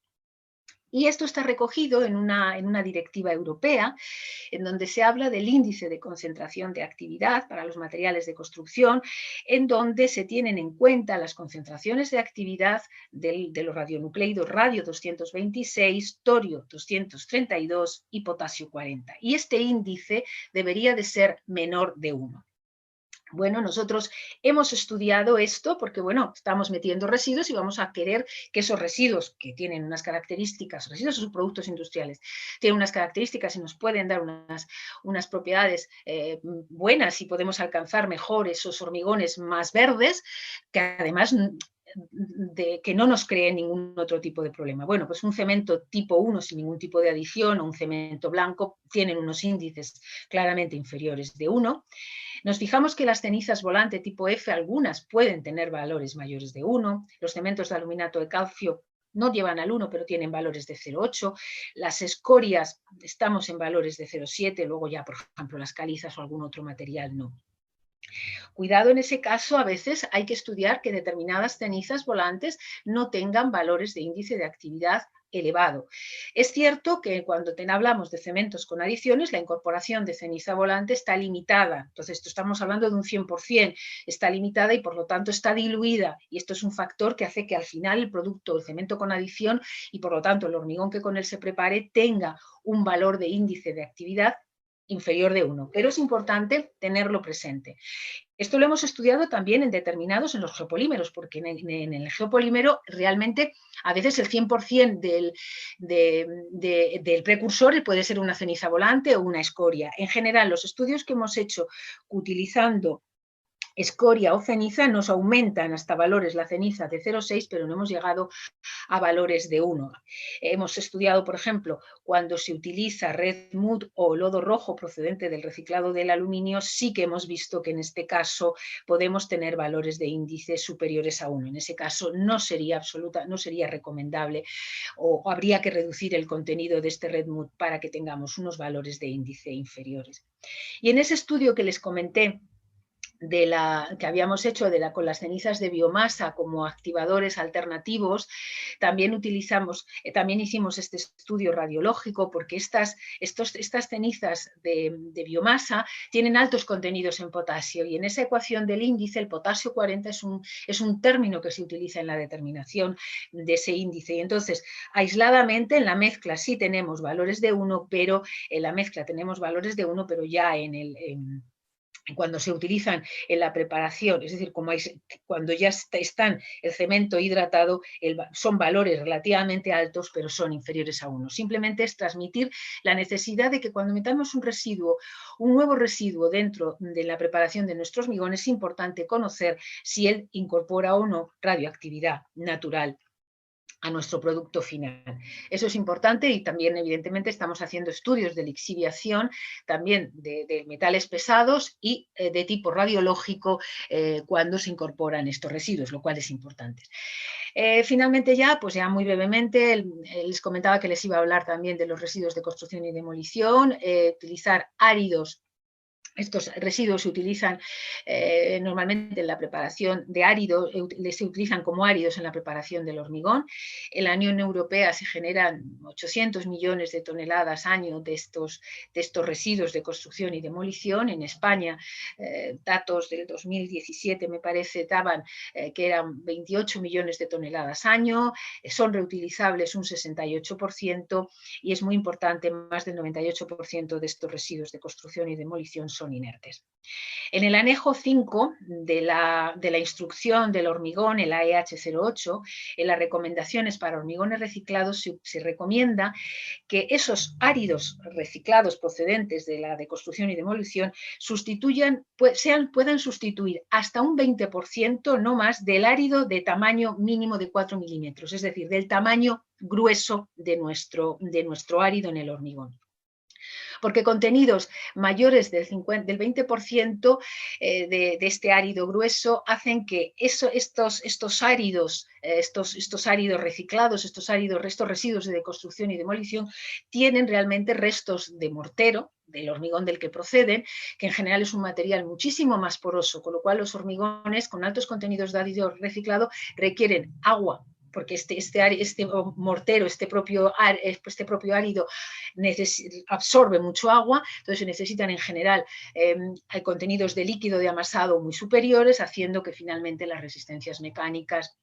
Y esto está recogido en una directiva europea, en donde se habla del índice de concentración de actividad para los materiales de construcción, en donde se tienen en cuenta las concentraciones de actividad de los radionucleidos radio 226, torio 232 y potasio 40. Y este índice debería de ser menor de 1. Bueno, nosotros hemos estudiado esto porque, bueno, estamos metiendo residuos y vamos a querer que esos residuos, que tienen unas características, residuos o subproductos industriales, tienen unas características y nos pueden dar unas propiedades buenas y podemos alcanzar mejor esos hormigones más verdes, que además que no nos creen ningún otro tipo de problema. Bueno, pues un cemento tipo 1 sin ningún tipo de adición o un cemento blanco tienen unos índices claramente inferiores de 1. Nos fijamos que las cenizas volante tipo F, algunas pueden tener valores mayores de 1, los cementos de aluminato de calcio no llevan al 1, pero tienen valores de 0,8, las escorias estamos en valores de 0,7, luego ya, por ejemplo, las calizas o algún otro material no. Cuidado en ese caso, a veces hay que estudiar que determinadas cenizas volantes no tengan valores de índice de actividad elevado. Es cierto que cuando hablamos de cementos con adiciones, la incorporación de ceniza volante está limitada. Entonces, estamos hablando de un 100%, está limitada y por lo tanto está diluida. Y esto es un factor que hace que al final el producto, el cemento con adición y por lo tanto el hormigón que con él se prepare tenga un valor de índice de actividad inferior de 1. Pero es importante tenerlo presente. Esto lo hemos estudiado también en los geopolímeros, porque en el geopolímero realmente a veces el 100% del precursor puede ser una ceniza volante o una escoria. En general, los estudios que hemos hecho utilizando escoria o ceniza nos aumentan hasta valores la ceniza de 0,6, pero no hemos llegado a valores de 1. Hemos estudiado, por ejemplo, cuando se utiliza red mud o lodo rojo procedente del reciclado del aluminio, sí que hemos visto que en este caso podemos tener valores de índice superiores a 1. En ese caso no sería recomendable o habría que reducir el contenido de este red mud para que tengamos unos valores de índice inferiores. Y en ese estudio que les comenté, que habíamos hecho con las cenizas de biomasa como activadores alternativos, también hicimos este estudio radiológico porque estas cenizas de biomasa tienen altos contenidos en potasio y en esa ecuación del índice el potasio 40 es un término que se utiliza en la determinación de ese índice y entonces aisladamente en la mezcla sí tenemos valores de 1, pero en la mezcla tenemos valores de 1, pero ya cuando se utilizan en la preparación, es decir, cuando ya están el cemento hidratado, son valores relativamente altos, pero son inferiores a 1. Simplemente es transmitir la necesidad de que cuando metamos un nuevo residuo dentro de la preparación de nuestros hormigones, es importante conocer si él incorpora o no radioactividad natural a nuestro producto final. Eso es importante y también evidentemente estamos haciendo estudios de lixiviación también de metales pesados y de tipo radiológico cuando se incorporan estos residuos, lo cual es importante. Finalmente pues ya muy brevemente les comentaba que les iba a hablar también de los residuos de construcción y demolición, utilizar áridos Estos residuos se utilizan normalmente en la preparación de áridos, se utilizan como áridos en la preparación del hormigón. En la Unión Europea se generan 800 millones de toneladas año de estos residuos de construcción y demolición. En España, datos del 2017 me parece daban que eran 28 millones de toneladas año, son reutilizables un 68% y es muy importante, más del 98% de estos residuos de construcción y demolición son inertes. En el anejo 5 de la instrucción del hormigón, el AEH08, en las recomendaciones para hormigones reciclados se recomienda que esos áridos reciclados procedentes de la de construcción y demolición puedan sustituir hasta un 20%, no más, del árido de tamaño mínimo de 4 milímetros, es decir, del tamaño grueso de nuestro árido en el hormigón. Porque contenidos mayores del 20% de este árido grueso hacen que estos áridos reciclados, estos residuos de construcción y demolición, tienen realmente restos de mortero, del hormigón del que proceden, que en general es un material muchísimo más poroso, con lo cual los hormigones con altos contenidos de árido reciclado requieren agua, porque este mortero, este propio árido absorbe mucho agua, entonces se necesitan en general contenidos de líquido de amasado muy superiores, haciendo que finalmente las resistencias mecánicas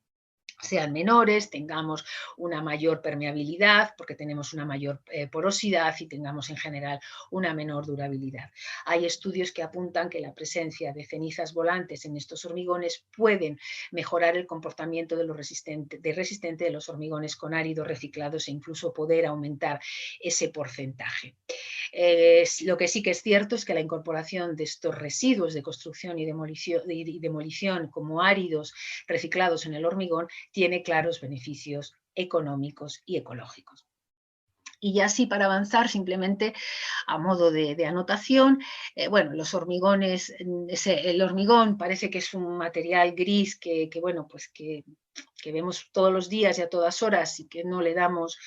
sean menores, tengamos una mayor permeabilidad, porque tenemos una mayor porosidad y tengamos en general una menor durabilidad. Hay estudios que apuntan que la presencia de cenizas volantes en estos hormigones pueden mejorar el comportamiento de resistente de los hormigones con áridos reciclados e incluso poder aumentar ese porcentaje. Lo que sí que es cierto es que la incorporación de estos residuos de construcción y demolición como áridos reciclados en el hormigón tiene claros beneficios económicos y ecológicos. Y ya así para avanzar, simplemente a modo de anotación, bueno, los hormigones, el hormigón parece que es un material gris que vemos todos los días y a todas horas y que no le damos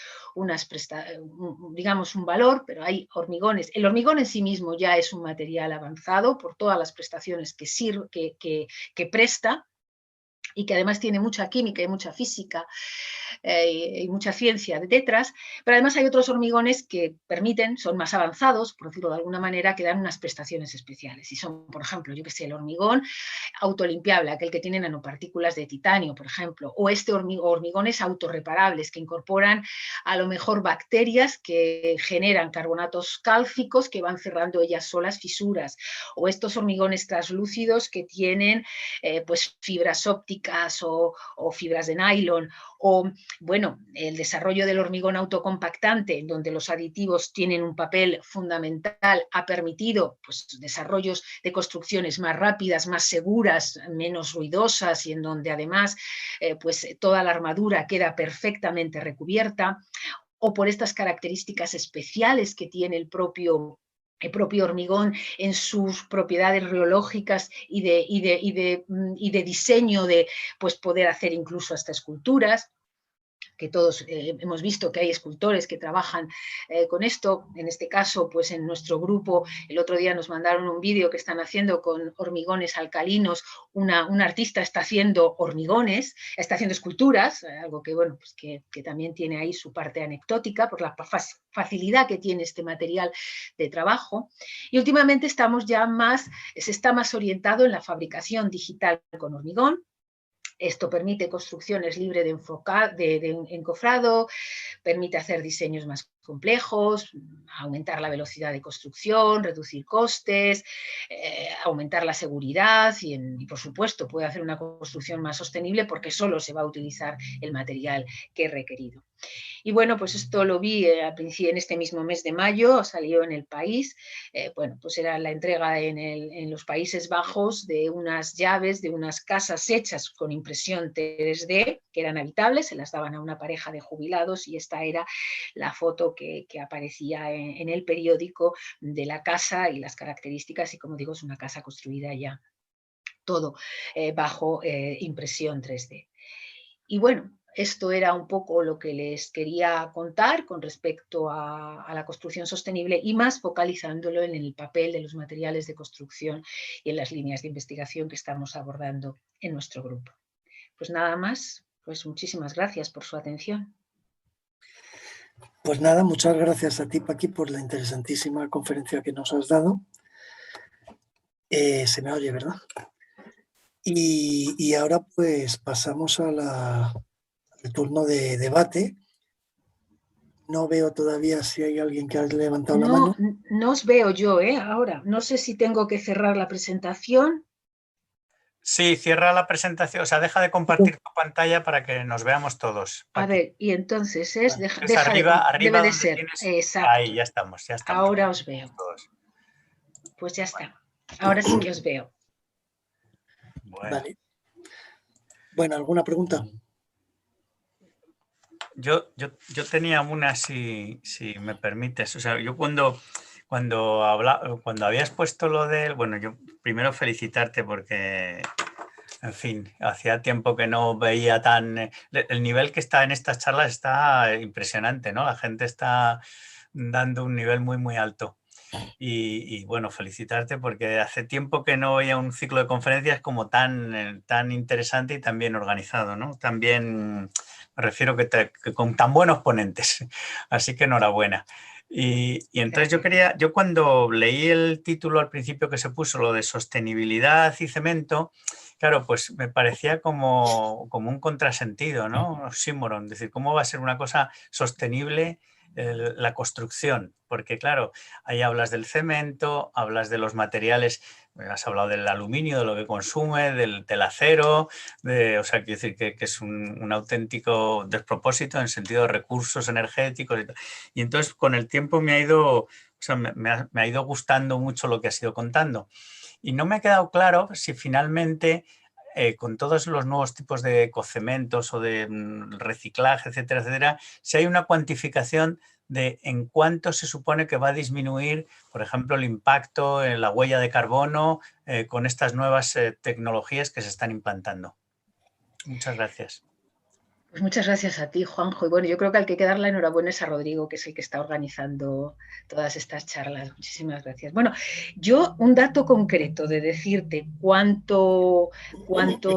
digamos un valor, pero hay hormigones. El hormigón en sí mismo ya es un material avanzado por todas las prestaciones que presta, y que además tiene mucha química y mucha física y mucha ciencia detrás, pero además hay otros hormigones que son más avanzados, por decirlo de alguna manera, que dan unas prestaciones especiales. Y son, por ejemplo, yo que sé, el hormigón autolimpiable, aquel que tiene nanopartículas de titanio, por ejemplo, o hormigones autorreparables que incorporan a lo mejor bacterias que generan carbonatos cálcicos que van cerrando ellas solas fisuras, o estos hormigones translúcidos que tienen pues fibras ópticas o fibras de nylon, o bueno, el desarrollo del hormigón autocompactante, donde los aditivos tienen un papel fundamental, ha permitido pues, desarrollos de construcciones más rápidas, más seguras, menos ruidosas y en donde además pues, toda la armadura queda perfectamente recubierta, o por estas características especiales que tiene el propio hormigón en sus propiedades reológicas y de diseño de pues, poder hacer incluso hasta esculturas, que todos hemos visto que hay escultores que trabajan con esto. En este caso, pues en nuestro grupo, el otro día nos mandaron un vídeo que están haciendo con hormigones alcalinos. Un artista está haciendo hormigones, está haciendo esculturas, algo que, bueno, pues que también tiene ahí su parte anecdótica por la facilidad que tiene este material de trabajo. Y últimamente se está más orientado en la fabricación digital con hormigón. Esto permite construcciones libres de encofrado, permite hacer diseños más complejos, aumentar la velocidad de construcción, reducir costes, aumentar la seguridad y, por supuesto, puede hacer una construcción más sostenible porque solo se va a utilizar el material que es requerido. Y bueno, pues esto lo vi en este mismo mes de mayo, salió en El País. Bueno, pues era la entrega en los Países Bajos de unas llaves de unas casas hechas con impresión 3D, que eran habitables, se las daban a una pareja de jubilados y esta era la foto que aparecía en el periódico de la casa y las características, y como digo, es una casa construida ya todo bajo impresión 3D. Y bueno, esto era un poco lo que les quería contar con respecto a la construcción sostenible y más focalizándolo en el papel de los materiales de construcción y en las líneas de investigación que estamos abordando en nuestro grupo. Pues nada más, pues muchísimas gracias por su atención. Pues nada, muchas gracias a ti, Paqui, por la interesantísima conferencia que nos has dado. Se me oye, ¿verdad? Y ahora pues pasamos al turno de debate. No veo todavía si hay alguien que ha levantado la mano. No os veo yo, ahora. No sé si tengo que cerrar la presentación. Sí, cierra la presentación, o sea, deja de compartir tu pantalla para que nos veamos todos. A ver, y entonces es, arriba debe de donde ser. tienes, Exacto. ahí ya estamos. Ahora os veo. Todos. Pues ya está. Ahora sí que os veo. Bueno. Vale. Bueno, ¿alguna pregunta? Yo tenía una, si me permites. O sea, yo cuando habías puesto lo del... Bueno, yo primero felicitarte porque, en fin, hacía tiempo que no veía tan... El nivel que está en estas charlas está impresionante, ¿no? La gente está dando un nivel muy, muy alto. Y bueno, felicitarte porque hace tiempo que no veía un ciclo de conferencias como tan interesante y tan bien organizado, ¿no? También me refiero que con tan buenos ponentes. Así que enhorabuena. Y entonces yo cuando leí el título al principio que se puso, lo de sostenibilidad y cemento, claro, pues me parecía como un contrasentido, ¿no? Un oxímoron, es decir, ¿cómo va a ser una cosa sostenible la construcción? Porque claro, ahí hablas del cemento, hablas de los materiales, has hablado del aluminio, de lo que consume, del acero, o sea, quiero decir que es un auténtico despropósito en sentido de recursos energéticos. Y entonces con el tiempo me ha ido gustando mucho lo que has ido contando. Y no me ha quedado claro si finalmente, con todos los nuevos tipos de ecocementos o de reciclaje, etcétera, etcétera, si hay una cuantificación de en cuánto se supone que va a disminuir, por ejemplo, el impacto en la huella de carbono con estas nuevas tecnologías que se están implantando. Muchas gracias. Pues muchas gracias a ti, Juanjo. Y bueno, yo creo que al que hay que dar la enhorabuena es a Rodrigo, que es el que está organizando todas estas charlas. Muchísimas gracias. Bueno, yo un dato concreto de decirte cuánto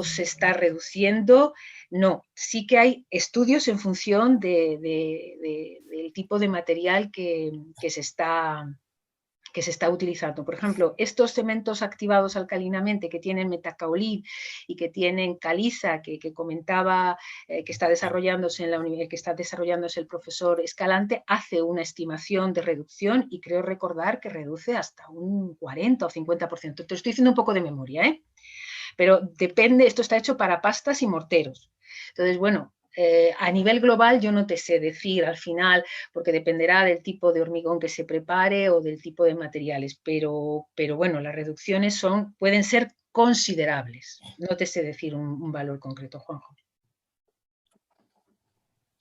se está reduciendo, no. Sí que hay estudios en función del tipo de material que se está utilizando. Por ejemplo, estos cementos activados alcalinamente que tienen metacaolín y que tienen caliza, que comentaba que está desarrollándose el profesor Escalante, hace una estimación de reducción y creo recordar que reduce hasta un 40 o 50%. Te estoy diciendo un poco de memoria, pero depende, esto está hecho para pastas y morteros. Entonces, bueno, a nivel global yo no te sé decir al final, porque dependerá del tipo de hormigón que se prepare o del tipo de materiales, pero bueno, las reducciones pueden ser considerables. No te sé decir un valor concreto, Juanjo.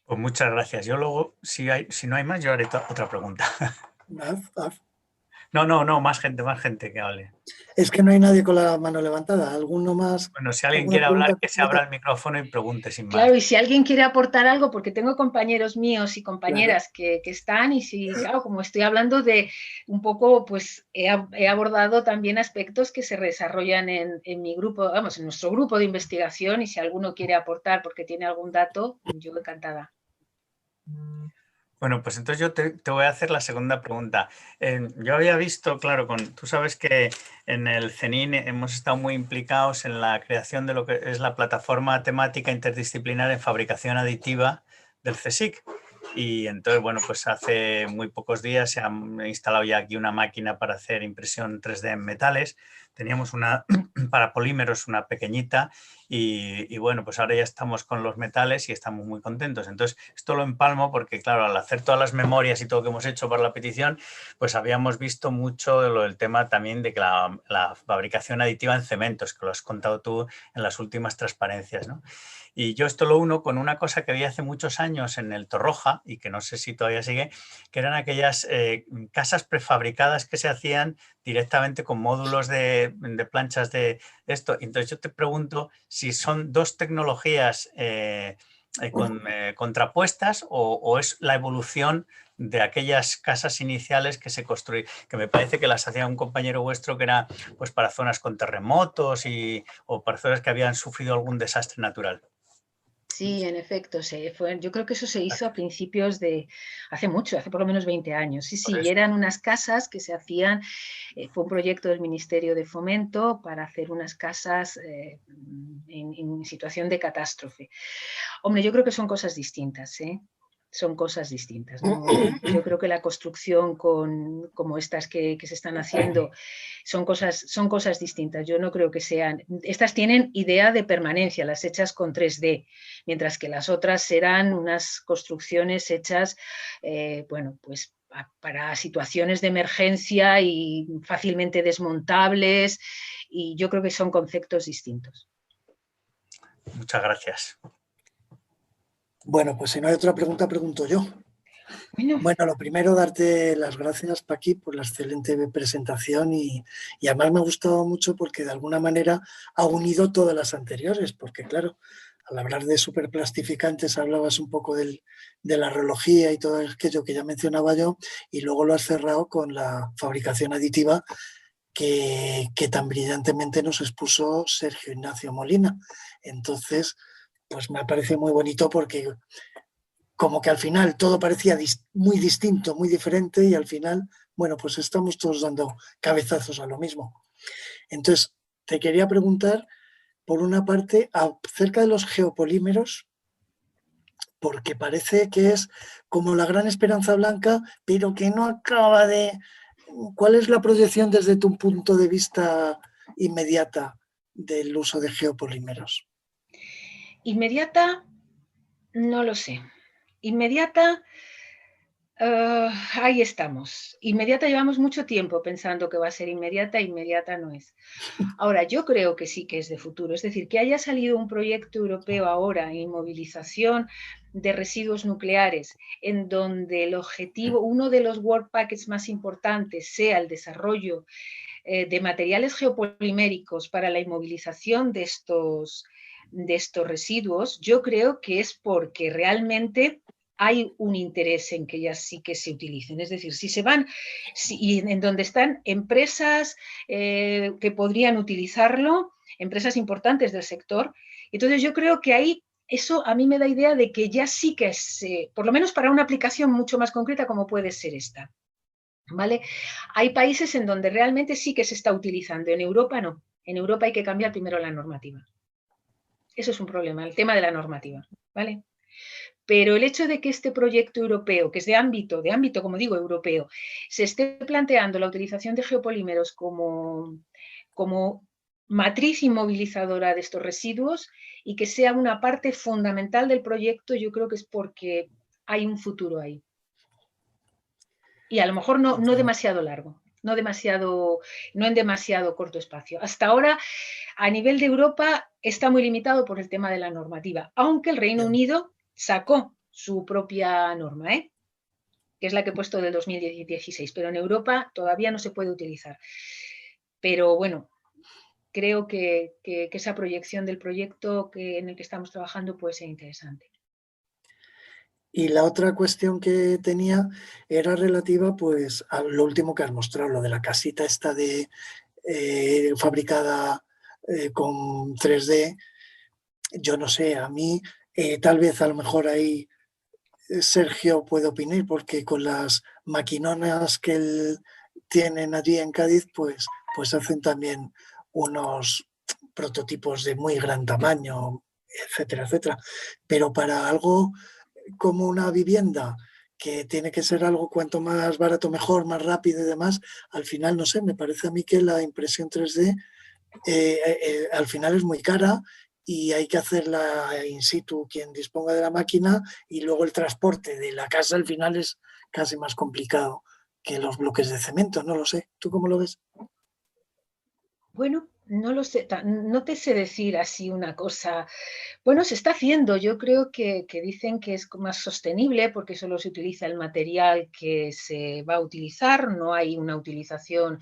Pues muchas gracias. Yo luego, si no hay más, yo haré otra pregunta. No, más gente que hable. Es que no hay nadie con la mano levantada. ¿Alguno más? Bueno, si alguien quiere hablar, que se abra el micrófono y pregunte sin más. Claro, y si alguien quiere aportar algo, porque tengo compañeros míos y compañeras que están, y si, claro, como estoy hablando de un poco, pues he abordado también aspectos que se desarrollan en mi grupo, vamos, en nuestro grupo de investigación, y si alguno quiere aportar porque tiene algún dato, yo encantada. Bueno, pues entonces yo te voy a hacer la segunda pregunta. Yo había visto, claro, tú sabes que en el CENIN hemos estado muy implicados en la creación de lo que es la plataforma temática interdisciplinar en fabricación aditiva del CSIC. Y entonces, bueno, pues hace muy pocos días se ha instalado ya aquí una máquina para hacer impresión 3D en metales. Teníamos una para polímeros, una pequeñita, y bueno, pues ahora ya estamos con los metales y estamos muy contentos. Entonces, esto lo empalmo porque, claro, al hacer todas las memorias y todo lo que hemos hecho para la petición, pues habíamos visto mucho del tema también de que la fabricación aditiva en cementos, que lo has contado tú en las últimas transparencias, ¿no? Y yo esto lo uno con una cosa que vi hace muchos años en el Torroja, y que no sé si todavía sigue, que eran aquellas casas prefabricadas que se hacían directamente con módulos de planchas de esto. Entonces yo te pregunto si son dos tecnologías contrapuestas o es la evolución de aquellas casas iniciales que se construyen, que me parece que las hacía un compañero vuestro que era pues para zonas con terremotos o para zonas que habían sufrido algún desastre natural. Sí, en efecto, yo creo que eso se hizo a principios de, hace mucho, hace por lo menos 20 años. Sí, y eran unas casas que se hacían, fue un proyecto del Ministerio de Fomento para hacer unas casas en situación de catástrofe. Hombre, yo creo que son cosas distintas, ¿eh? Son cosas distintas, ¿no? Yo creo que la construcción como estas que se están haciendo son cosas distintas. Yo no creo que sean... Estas tienen idea de permanencia, las hechas con 3D, mientras que las otras serán unas construcciones hechas, bueno, pues para situaciones de emergencia y fácilmente desmontables, y yo creo que son conceptos distintos. Muchas gracias. Bueno, pues si no hay otra pregunta, pregunto yo. Bueno, lo primero, darte las gracias, Paqui, por la excelente presentación y además me ha gustado mucho porque de alguna manera ha unido todas las anteriores, porque claro, al hablar de superplastificantes hablabas un poco de la relojía y todo aquello que ya mencionaba yo y luego lo has cerrado con la fabricación aditiva que tan brillantemente nos expuso Sergio Ignacio Molina. Entonces, pues me ha parecido muy bonito porque como que al final todo parecía muy distinto, muy diferente y al final, bueno, pues estamos todos dando cabezazos a lo mismo. Entonces, te quería preguntar, por una parte, acerca de los geopolímeros, porque parece que es como la gran esperanza blanca, pero que no acaba de... ¿Cuál es la proyección desde tu punto de vista inmediata del uso de geopolímeros? Inmediata, no lo sé. Inmediata, ahí estamos. Inmediata llevamos mucho tiempo pensando que va a ser inmediata no es. Ahora, yo creo que sí que es de futuro. Es decir, que haya salido un proyecto europeo ahora en movilización de residuos nucleares, en donde el objetivo, uno de los work packets más importantes sea el desarrollo de materiales geopoliméricos para la inmovilización de estos residuos, yo creo que es porque realmente hay un interés en que ellas sí que se utilicen. Es decir, si se van, y en donde están empresas que podrían utilizarlo, empresas importantes del sector, entonces yo creo que ahí eso a mí me da idea de que ya sí que es, por lo menos para una aplicación mucho más concreta como puede ser esta. ¿Vale? Hay países en donde realmente sí que se está utilizando, en Europa no. En Europa hay que cambiar primero la normativa. Eso es un problema, el tema de la normativa, ¿vale? Pero el hecho de que este proyecto europeo, que es de ámbito, como digo, europeo, se esté planteando la utilización de geopolímeros como matriz inmovilizadora de estos residuos y que sea una parte fundamental del proyecto, yo creo que es porque hay un futuro ahí. Y a lo mejor no demasiado largo, no en demasiado corto espacio. Hasta ahora, a nivel de Europa, está muy limitado por el tema de la normativa, aunque el Reino Unido sacó su propia norma, que es la que he puesto del 2016, pero en Europa todavía no se puede utilizar. Pero bueno, creo que esa proyección del proyecto en el que estamos trabajando puede ser interesante. Y la otra cuestión que tenía era relativa pues a lo último que has mostrado, lo de la casita esta de fabricada con 3D. Yo no sé, a mí tal vez a lo mejor ahí Sergio puede opinar porque con las maquinonas que él tienen allí en Cádiz pues hacen también unos prototipos de muy gran tamaño, etcétera, etcétera. Pero para algo como una vivienda, que tiene que ser algo cuanto más barato mejor, más rápido y demás, al final, no sé, me parece a mí que la impresión 3D al final es muy cara y hay que hacerla in situ quien disponga de la máquina y luego el transporte de la casa al final es casi más complicado que los bloques de cemento, no lo sé. ¿Tú cómo lo ves? Bueno, no lo sé, no te sé decir así una cosa. Bueno, se está haciendo. Yo creo que dicen que es más sostenible porque solo se utiliza el material que se va a utilizar, no hay una utilización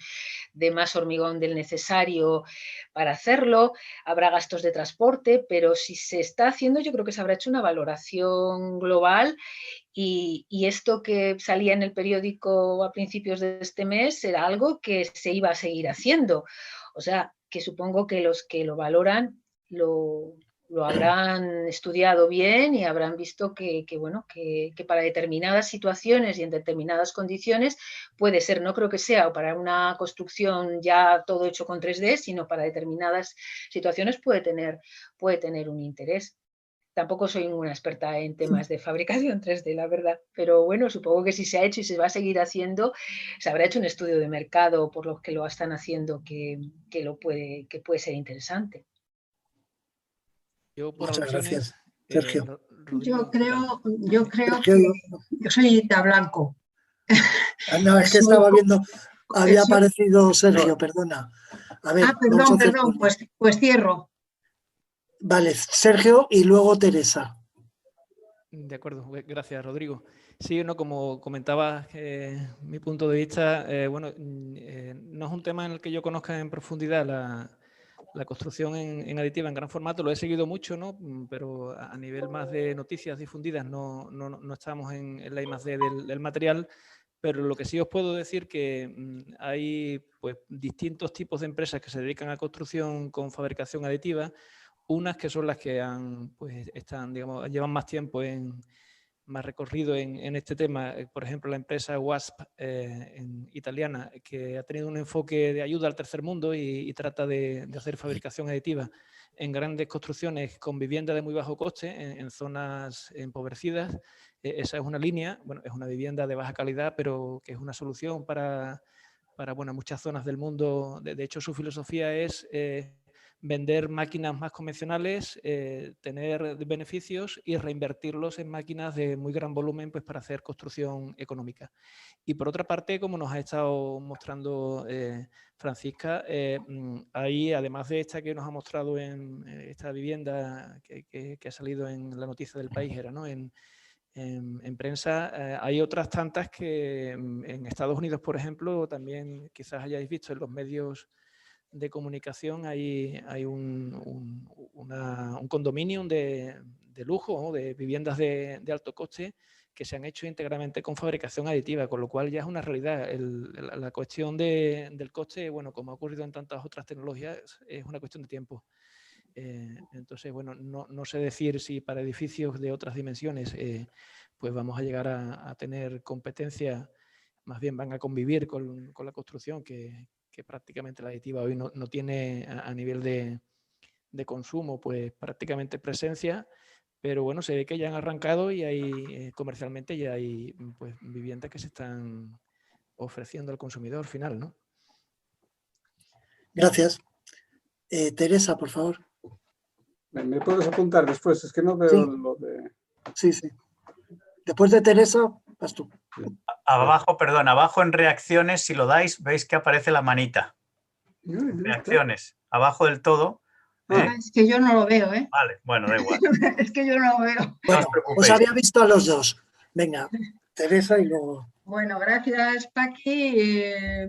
de más hormigón del necesario para hacerlo, habrá gastos de transporte, pero si se está haciendo yo creo que se habrá hecho una valoración global y esto que salía en el periódico a principios de este mes era algo que se iba a seguir haciendo. O sea, que supongo que los que lo valoran lo habrán estudiado bien y habrán visto que para determinadas situaciones y en determinadas condiciones puede ser, no creo que sea para una construcción ya todo hecho con 3D, sino para determinadas situaciones puede tener un interés. Tampoco soy una experta en temas de fabricación 3D, la verdad, pero bueno, supongo que si se ha hecho y se va a seguir haciendo, se habrá hecho un estudio de mercado por los que lo están haciendo que puede ser interesante. Yo por Muchas alusiones, gracias, Sergio. Yo creo Sergio, que yo soy Ita Blanco. no, es que estaba viendo, había aparecido Sergio, perdona. A ver, vamos a hacer perdón, pues cierro. Vale, Sergio y luego Teresa. De acuerdo, gracias Rodrigo. Sí, como comentaba mi punto de vista, no es un tema en el que yo conozca en profundidad la construcción en aditiva en gran formato. Lo he seguido mucho, ¿no? Pero a nivel más de noticias difundidas no estamos en la I+D del material. Pero lo que sí os puedo decir que hay pues, distintos tipos de empresas que se dedican a construcción con fabricación aditiva. Unas que son las que llevan más tiempo más recorrido en este tema. Por ejemplo, la empresa WASP italiana, que ha tenido un enfoque de ayuda al tercer mundo y trata de hacer fabricación aditiva en grandes construcciones con vivienda de muy bajo coste en zonas empobrecidas. Esa es una línea, bueno, es una vivienda de baja calidad, pero que es una solución para muchas zonas del mundo. De hecho, su filosofía es vender máquinas más convencionales, tener beneficios y reinvertirlos en máquinas de muy gran volumen pues, para hacer construcción económica. Y por otra parte, como nos ha estado mostrando Francisca, ahí, además de esta que nos ha mostrado en esta vivienda que ha salido en la noticia del país, era, ¿no? En prensa, hay otras tantas que en Estados Unidos, por ejemplo, también quizás hayáis visto en los medios de comunicación, hay un condominio de lujo, ¿no? De viviendas de alto coste que se han hecho íntegramente con fabricación aditiva, con lo cual ya es una realidad. La cuestión del coste, bueno, como ha ocurrido en tantas otras tecnologías, es una cuestión de tiempo. Entonces, bueno, no sé decir si para edificios de otras dimensiones pues vamos a llegar a tener competencia, más bien van a convivir con la construcción que prácticamente la aditiva hoy no tiene a nivel de consumo, pues prácticamente presencia, pero bueno, se ve que ya han arrancado y hay comercialmente ya hay pues viviendas que se están ofreciendo al consumidor final, ¿no? Gracias. Teresa, por favor. ¿Me puedes apuntar después? Es que no veo lo de... Sí. Después de Teresa, vas tú. Abajo en reacciones, si lo dais, veis que aparece la manita. Reacciones, abajo del todo. Es que yo no lo veo, ¿eh? Vale, bueno, da igual. Es que yo no lo veo. Bueno, os había visto a los dos. Venga, Teresa y luego... Bueno, gracias, Paqui.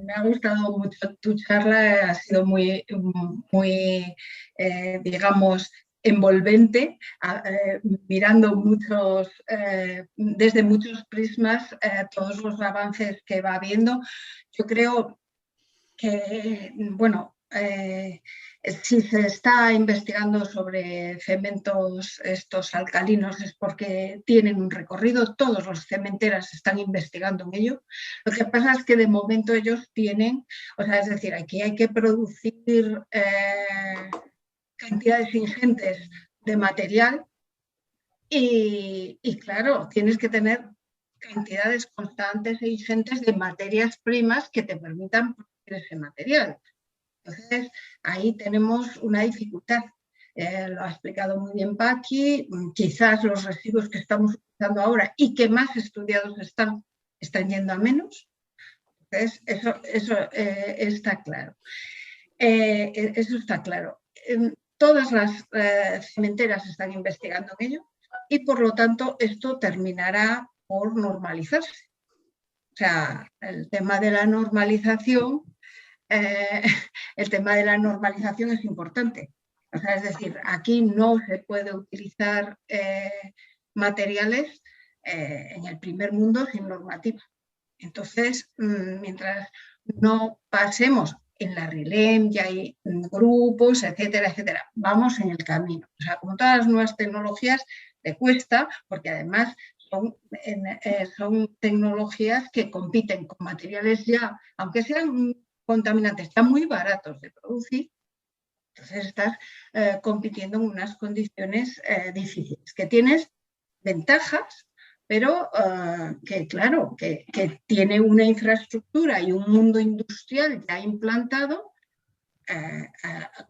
Me ha gustado mucho tu charla, ha sido muy digamos, envolvente, mirando desde muchos prismas todos los avances que va habiendo. Yo creo que, bueno, si se está investigando sobre cementos estos alcalinos es porque tienen un recorrido, todos los cementeras están investigando en ello. Lo que pasa es que de momento ellos tienen, o sea, es decir, aquí hay que producir cantidades ingentes de material y claro, tienes que tener cantidades constantes e ingentes de materias primas que te permitan producir ese material. Entonces, ahí tenemos una dificultad. Lo ha explicado muy bien Paqui. Quizás los residuos que estamos utilizando ahora y que más estudiados están yendo a menos. Entonces, eso está claro. Eso está claro. Todas las cementeras están investigando en ello y por lo tanto esto terminará por normalizarse. O sea, el tema de la normalización es importante. O sea, es decir, aquí no se puede utilizar materiales en el primer mundo sin normativa. Entonces, mientras no pasemos en la RILEM, ya hay grupos, etcétera, etcétera, vamos en el camino. O sea, como todas las nuevas tecnologías, te cuesta, porque además son tecnologías que compiten con materiales ya, aunque sean contaminantes, están muy baratos de producir. Entonces estás compitiendo en unas condiciones difíciles, que tienes ventajas, pero que claro, que tiene una infraestructura y un mundo industrial ya implantado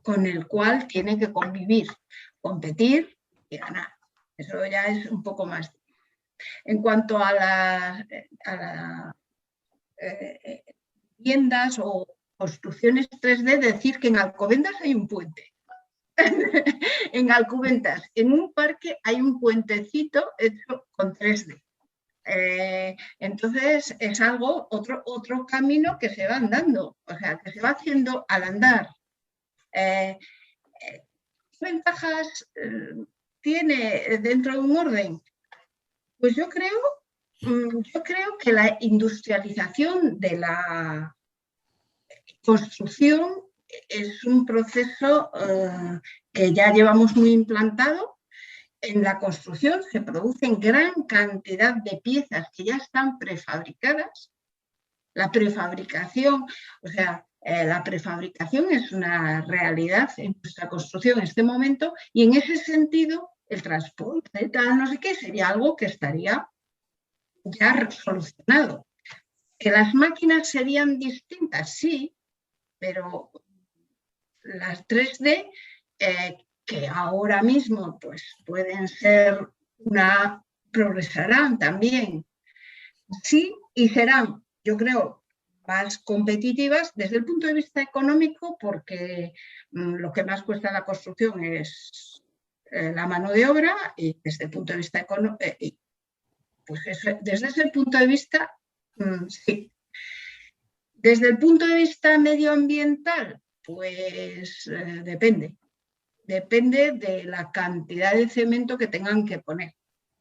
con el cual tiene que convivir, competir y ganar. Eso ya es un poco más. En cuanto a las viviendas o construcciones 3D, decir que en Alcobendas hay un puente. En Alcobendas, en un parque, hay un puentecito hecho con 3D. Entonces es algo, otro camino que se va andando, o sea, que se va haciendo al andar. ¿Qué ventajas tiene dentro de un orden? Pues yo creo que la industrialización de la construcción es un proceso que ya llevamos muy implantado. En la construcción se producen gran cantidad de piezas que ya están prefabricadas. La prefabricación, la prefabricación es una realidad en nuestra construcción en este momento y en ese sentido el transporte, tal, no sé qué, sería algo que estaría ya solucionado. ¿Que las máquinas serían distintas? Sí, pero las 3D, que ahora mismo pues, pueden ser progresarán también, sí, y serán, yo creo, más competitivas desde el punto de vista económico, porque lo que más cuesta la construcción es la mano de obra, y desde el punto de vista económico, pues desde ese punto de vista, sí. Desde el punto de vista medioambiental, pues depende. Depende de la cantidad de cemento que tengan que poner.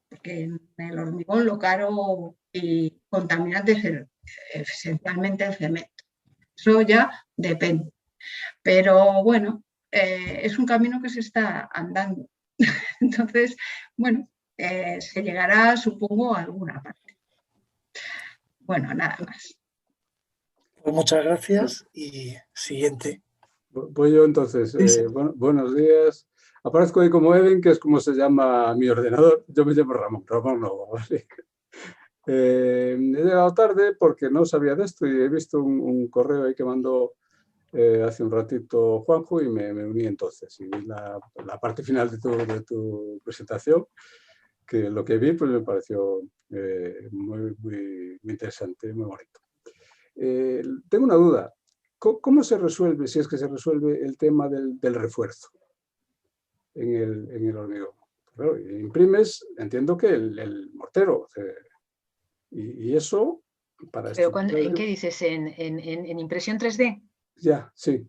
Porque en el hormigón lo caro y contaminante es esencialmente el cemento. Eso ya depende. Pero bueno, es un camino que se está andando. Entonces, bueno, se llegará, supongo, a alguna parte. Bueno, nada más. Pues muchas gracias y siguiente. Voy yo entonces. Buenos días. Aparezco ahí como Eden, que es como se llama mi ordenador. Yo me llamo Ramón Novo, ¿vale? He llegado tarde porque no sabía de esto y he visto un correo ahí que mandó hace un ratito Juanjo y me uní entonces. Y vi la parte final de tu presentación, que lo que vi pues me pareció muy interesante, muy bonito. Tengo una duda. ¿Cómo se resuelve, si es que se resuelve, el tema del refuerzo en el hormigón? Claro, imprimes, entiendo que el mortero. Y eso para... ¿Pero en qué dices? ¿En impresión 3D? Ya, sí.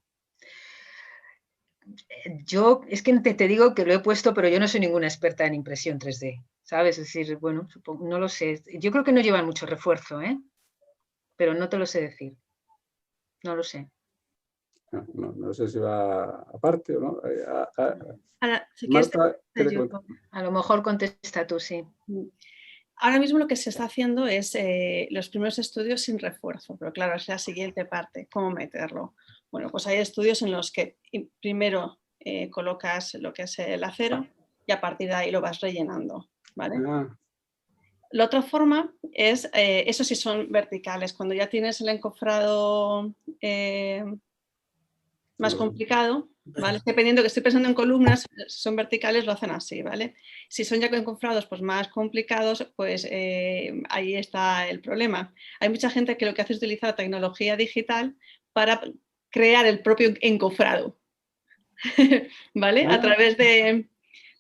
Yo es que te digo que lo he puesto, pero yo no soy ninguna experta en impresión 3D, ¿sabes? Es decir, bueno, supongo, no lo sé. Yo creo que no llevan mucho refuerzo, ¿eh? Pero no te lo sé decir. No lo sé. No sé si va aparte o no. Ahora, si Marta, a lo mejor contesta tú, sí. Ahora mismo lo que se está haciendo es los primeros estudios sin refuerzo, pero claro, es la siguiente parte, ¿cómo meterlo? Bueno, pues hay estudios en los que primero colocas lo que es el acero y a partir de ahí lo vas rellenando, ¿vale? La otra forma es, eso sí son verticales, cuando ya tienes el encofrado más complicado, ¿vale? Dependiendo que estoy pensando en columnas, si son verticales lo hacen así, ¿vale? Si son ya encofrados pues más complicados, pues ahí está el problema. Hay mucha gente que lo que hace es utilizar tecnología digital para crear el propio encofrado, ¿vale? A través de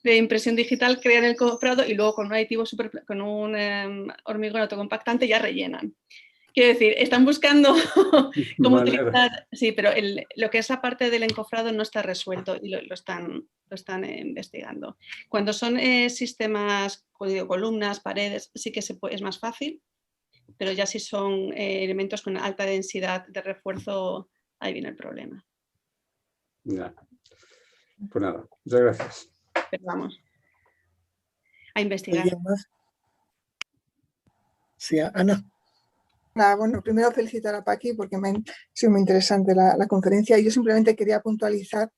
impresión digital crean el encofrado y luego con un aditivo con un hormigón autocompactante ya rellenan. Quiero decir, están buscando cómo utilizar... Sí, pero lo que es la parte del encofrado no está resuelto y lo están investigando. Cuando son sistemas, columnas, paredes, sí que es más fácil, pero ya si son elementos con alta densidad de refuerzo, ahí viene el problema. Ya. Pues nada, muchas gracias. Pero vamos, a investigar. ¿Alguien más? Sí, Ana. Nada, bueno, primero felicitar a Paqui porque me ha sido muy interesante la conferencia. Yo simplemente quería puntualizar,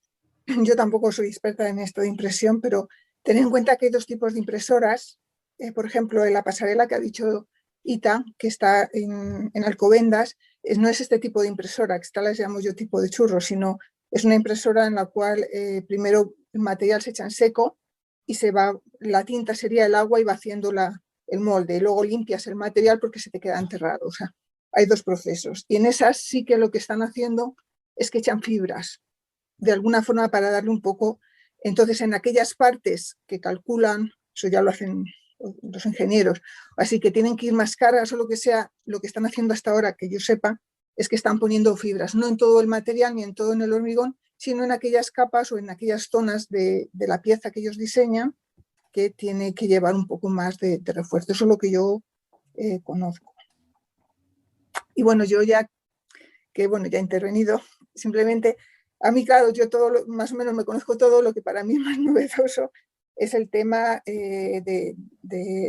yo tampoco soy experta en esto de impresión, pero tener en cuenta que hay dos tipos de impresoras. Por ejemplo, en la pasarela que ha dicho Ita, que está en Alcobendas, no es este tipo de impresora, que esta las llamo yo tipo de churro, sino es una impresora en la cual primero el material se echa en seco y la tinta sería el agua y va haciendo el molde, y luego limpias el material porque se te queda enterrado. O sea, hay dos procesos. Y en esas sí que lo que están haciendo es que echan fibras, de alguna forma para darle un poco. Entonces, en aquellas partes que calculan, eso ya lo hacen los ingenieros, así que tienen que ir más cargas o lo que sea, lo que están haciendo hasta ahora, que yo sepa, es que están poniendo fibras, no en todo el material ni en todo en el hormigón, sino en aquellas capas o en aquellas zonas de la pieza que ellos diseñan, que tiene que llevar un poco más de refuerzo. Eso es lo que yo conozco. Y bueno, yo ya he intervenido, simplemente, a mí, claro, yo más o menos me conozco todo. Lo que para mí es más novedoso es el tema de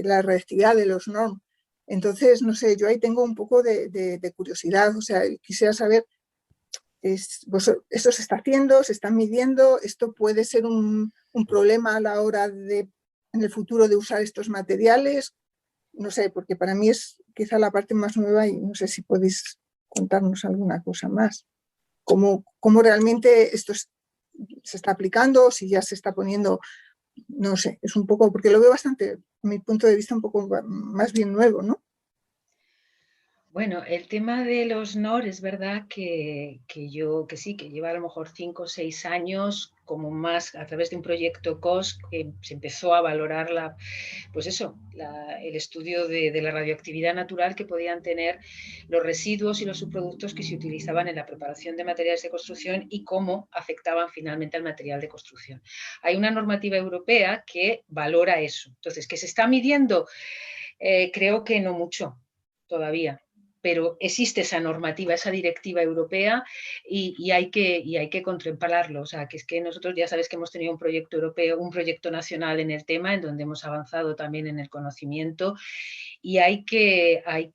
la reactividad de los NORM. Entonces, no sé, yo ahí tengo un poco de curiosidad, o sea, quisiera saber, ¿esto se está haciendo, se está midiendo? ¿Esto puede ser un problema a la hora en el futuro de usar estos materiales? No sé, porque para mí es quizá la parte más nueva y no sé si podéis contarnos alguna cosa más. ¿Cómo realmente esto se está aplicando? Si ya se está poniendo, no sé, es un poco, porque lo veo bastante, a mi punto de vista, un poco más bien nuevo, ¿no? Bueno, el tema de los NOR es verdad que sí, que lleva a lo mejor 5 o 6 años, como más a través de un proyecto COS, que se empezó a valorar el estudio de la radioactividad natural que podían tener los residuos y los subproductos que se utilizaban en la preparación de materiales de construcción y cómo afectaban finalmente al material de construcción. Hay una normativa europea que valora eso. Entonces, ¿que se está midiendo? Creo que no mucho todavía, pero existe esa normativa, esa directiva europea y hay que contemplarlo. O sea, que es que nosotros ya sabes que hemos tenido un proyecto europeo, un proyecto nacional en el tema, en donde hemos avanzado también en el conocimiento y tiene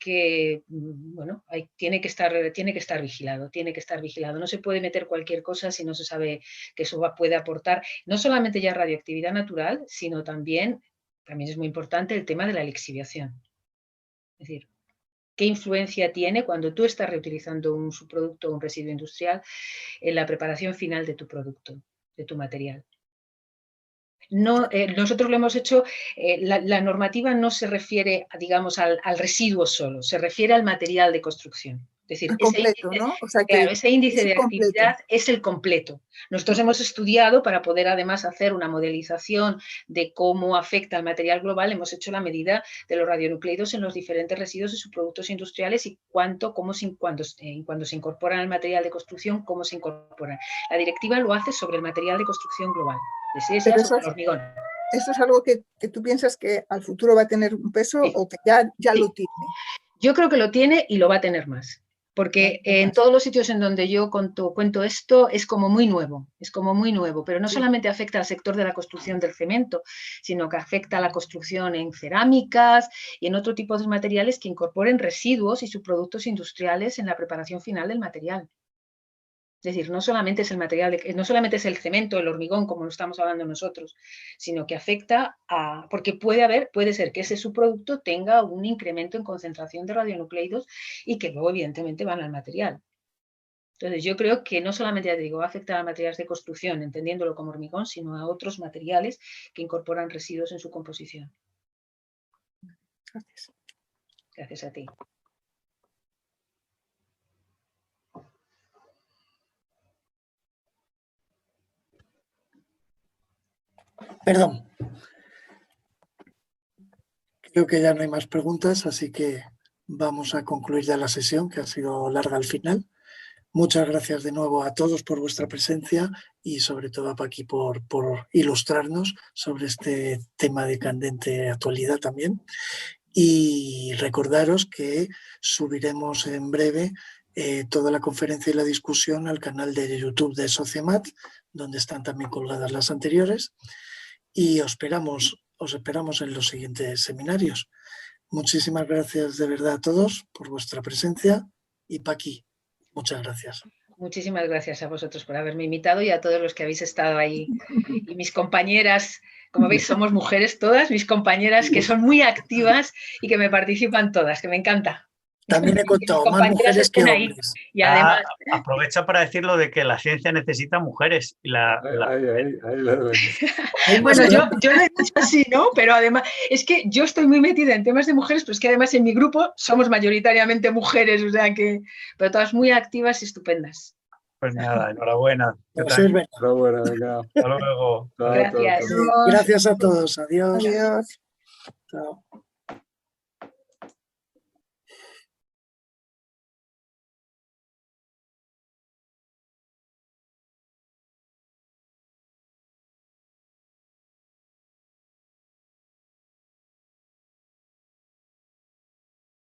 que estar vigilado. No se puede meter cualquier cosa si no se sabe que eso puede aportar no solamente ya radioactividad natural, sino también es muy importante el tema de la lixiviación. Es decir, ¿qué influencia tiene cuando tú estás reutilizando un subproducto o un residuo industrial en la preparación final de tu producto, de tu material? No, nosotros lo hemos hecho, la normativa no se refiere, digamos, al residuo solo, se refiere al material de construcción. Es decir, completo, ¿no? O sea, que ese índice de completo. actividad es el completo. Nosotros hemos estudiado, para poder además hacer una modelización de cómo afecta al material global, hemos hecho la medida de los radionucleidos en los diferentes residuos y subproductos industriales y cuando se incorporan al material de construcción, cómo se incorporan. La directiva lo hace sobre el material de construcción global. Pero eso es algo que tú piensas que al futuro va a tener un peso, sí, o que ya sí lo tiene. Yo creo que lo tiene y lo va a tener más. Porque en todos los sitios en donde yo cuento esto es como muy nuevo, pero no solamente afecta al sector de la construcción del cemento, sino que afecta a la construcción en cerámicas y en otro tipo de materiales que incorporen residuos y subproductos industriales en la preparación final del material. Es decir, no solamente es el material, no solamente es el cemento, el hormigón, como lo estamos hablando nosotros, sino que afecta porque puede ser que ese subproducto tenga un incremento en concentración de radionucleidos y que luego evidentemente van al material. Entonces yo creo que no solamente, ya te digo, va a afectar a materiales de construcción, entendiéndolo como hormigón, sino a otros materiales que incorporan residuos en su composición. Gracias. Gracias a ti. Perdón. Creo que ya no hay más preguntas, así que vamos a concluir ya la sesión, que ha sido larga al final. Muchas gracias de nuevo a todos por vuestra presencia y sobre todo a Paqui por ilustrarnos sobre este tema de candente actualidad también. Y recordaros que subiremos en breve toda la conferencia y la discusión al canal de YouTube de Sociemat, donde están también colgadas las anteriores. Y os esperamos en los siguientes seminarios. Muchísimas gracias de verdad a todos por vuestra presencia y Paqui, muchas gracias. Muchísimas gracias a vosotros por haberme invitado y a todos los que habéis estado ahí. Y mis compañeras, como veis, somos mujeres todas, mis compañeras que son muy activas y que me participan todas, que me encanta. También he contado más mujeres que hombres. Y además, aprovecha para decir lo de que la ciencia necesita mujeres. Y bueno, yo lo he dicho así, ¿no? Pero además, es que yo estoy muy metida en temas de mujeres, pero es que además en mi grupo somos mayoritariamente mujeres, o sea que, pero todas muy activas y estupendas. Pues nada, enhorabuena. Enhorabuena, venga. Hasta luego. Gracias. Gracias a todos. Adiós. Adiós. Chao.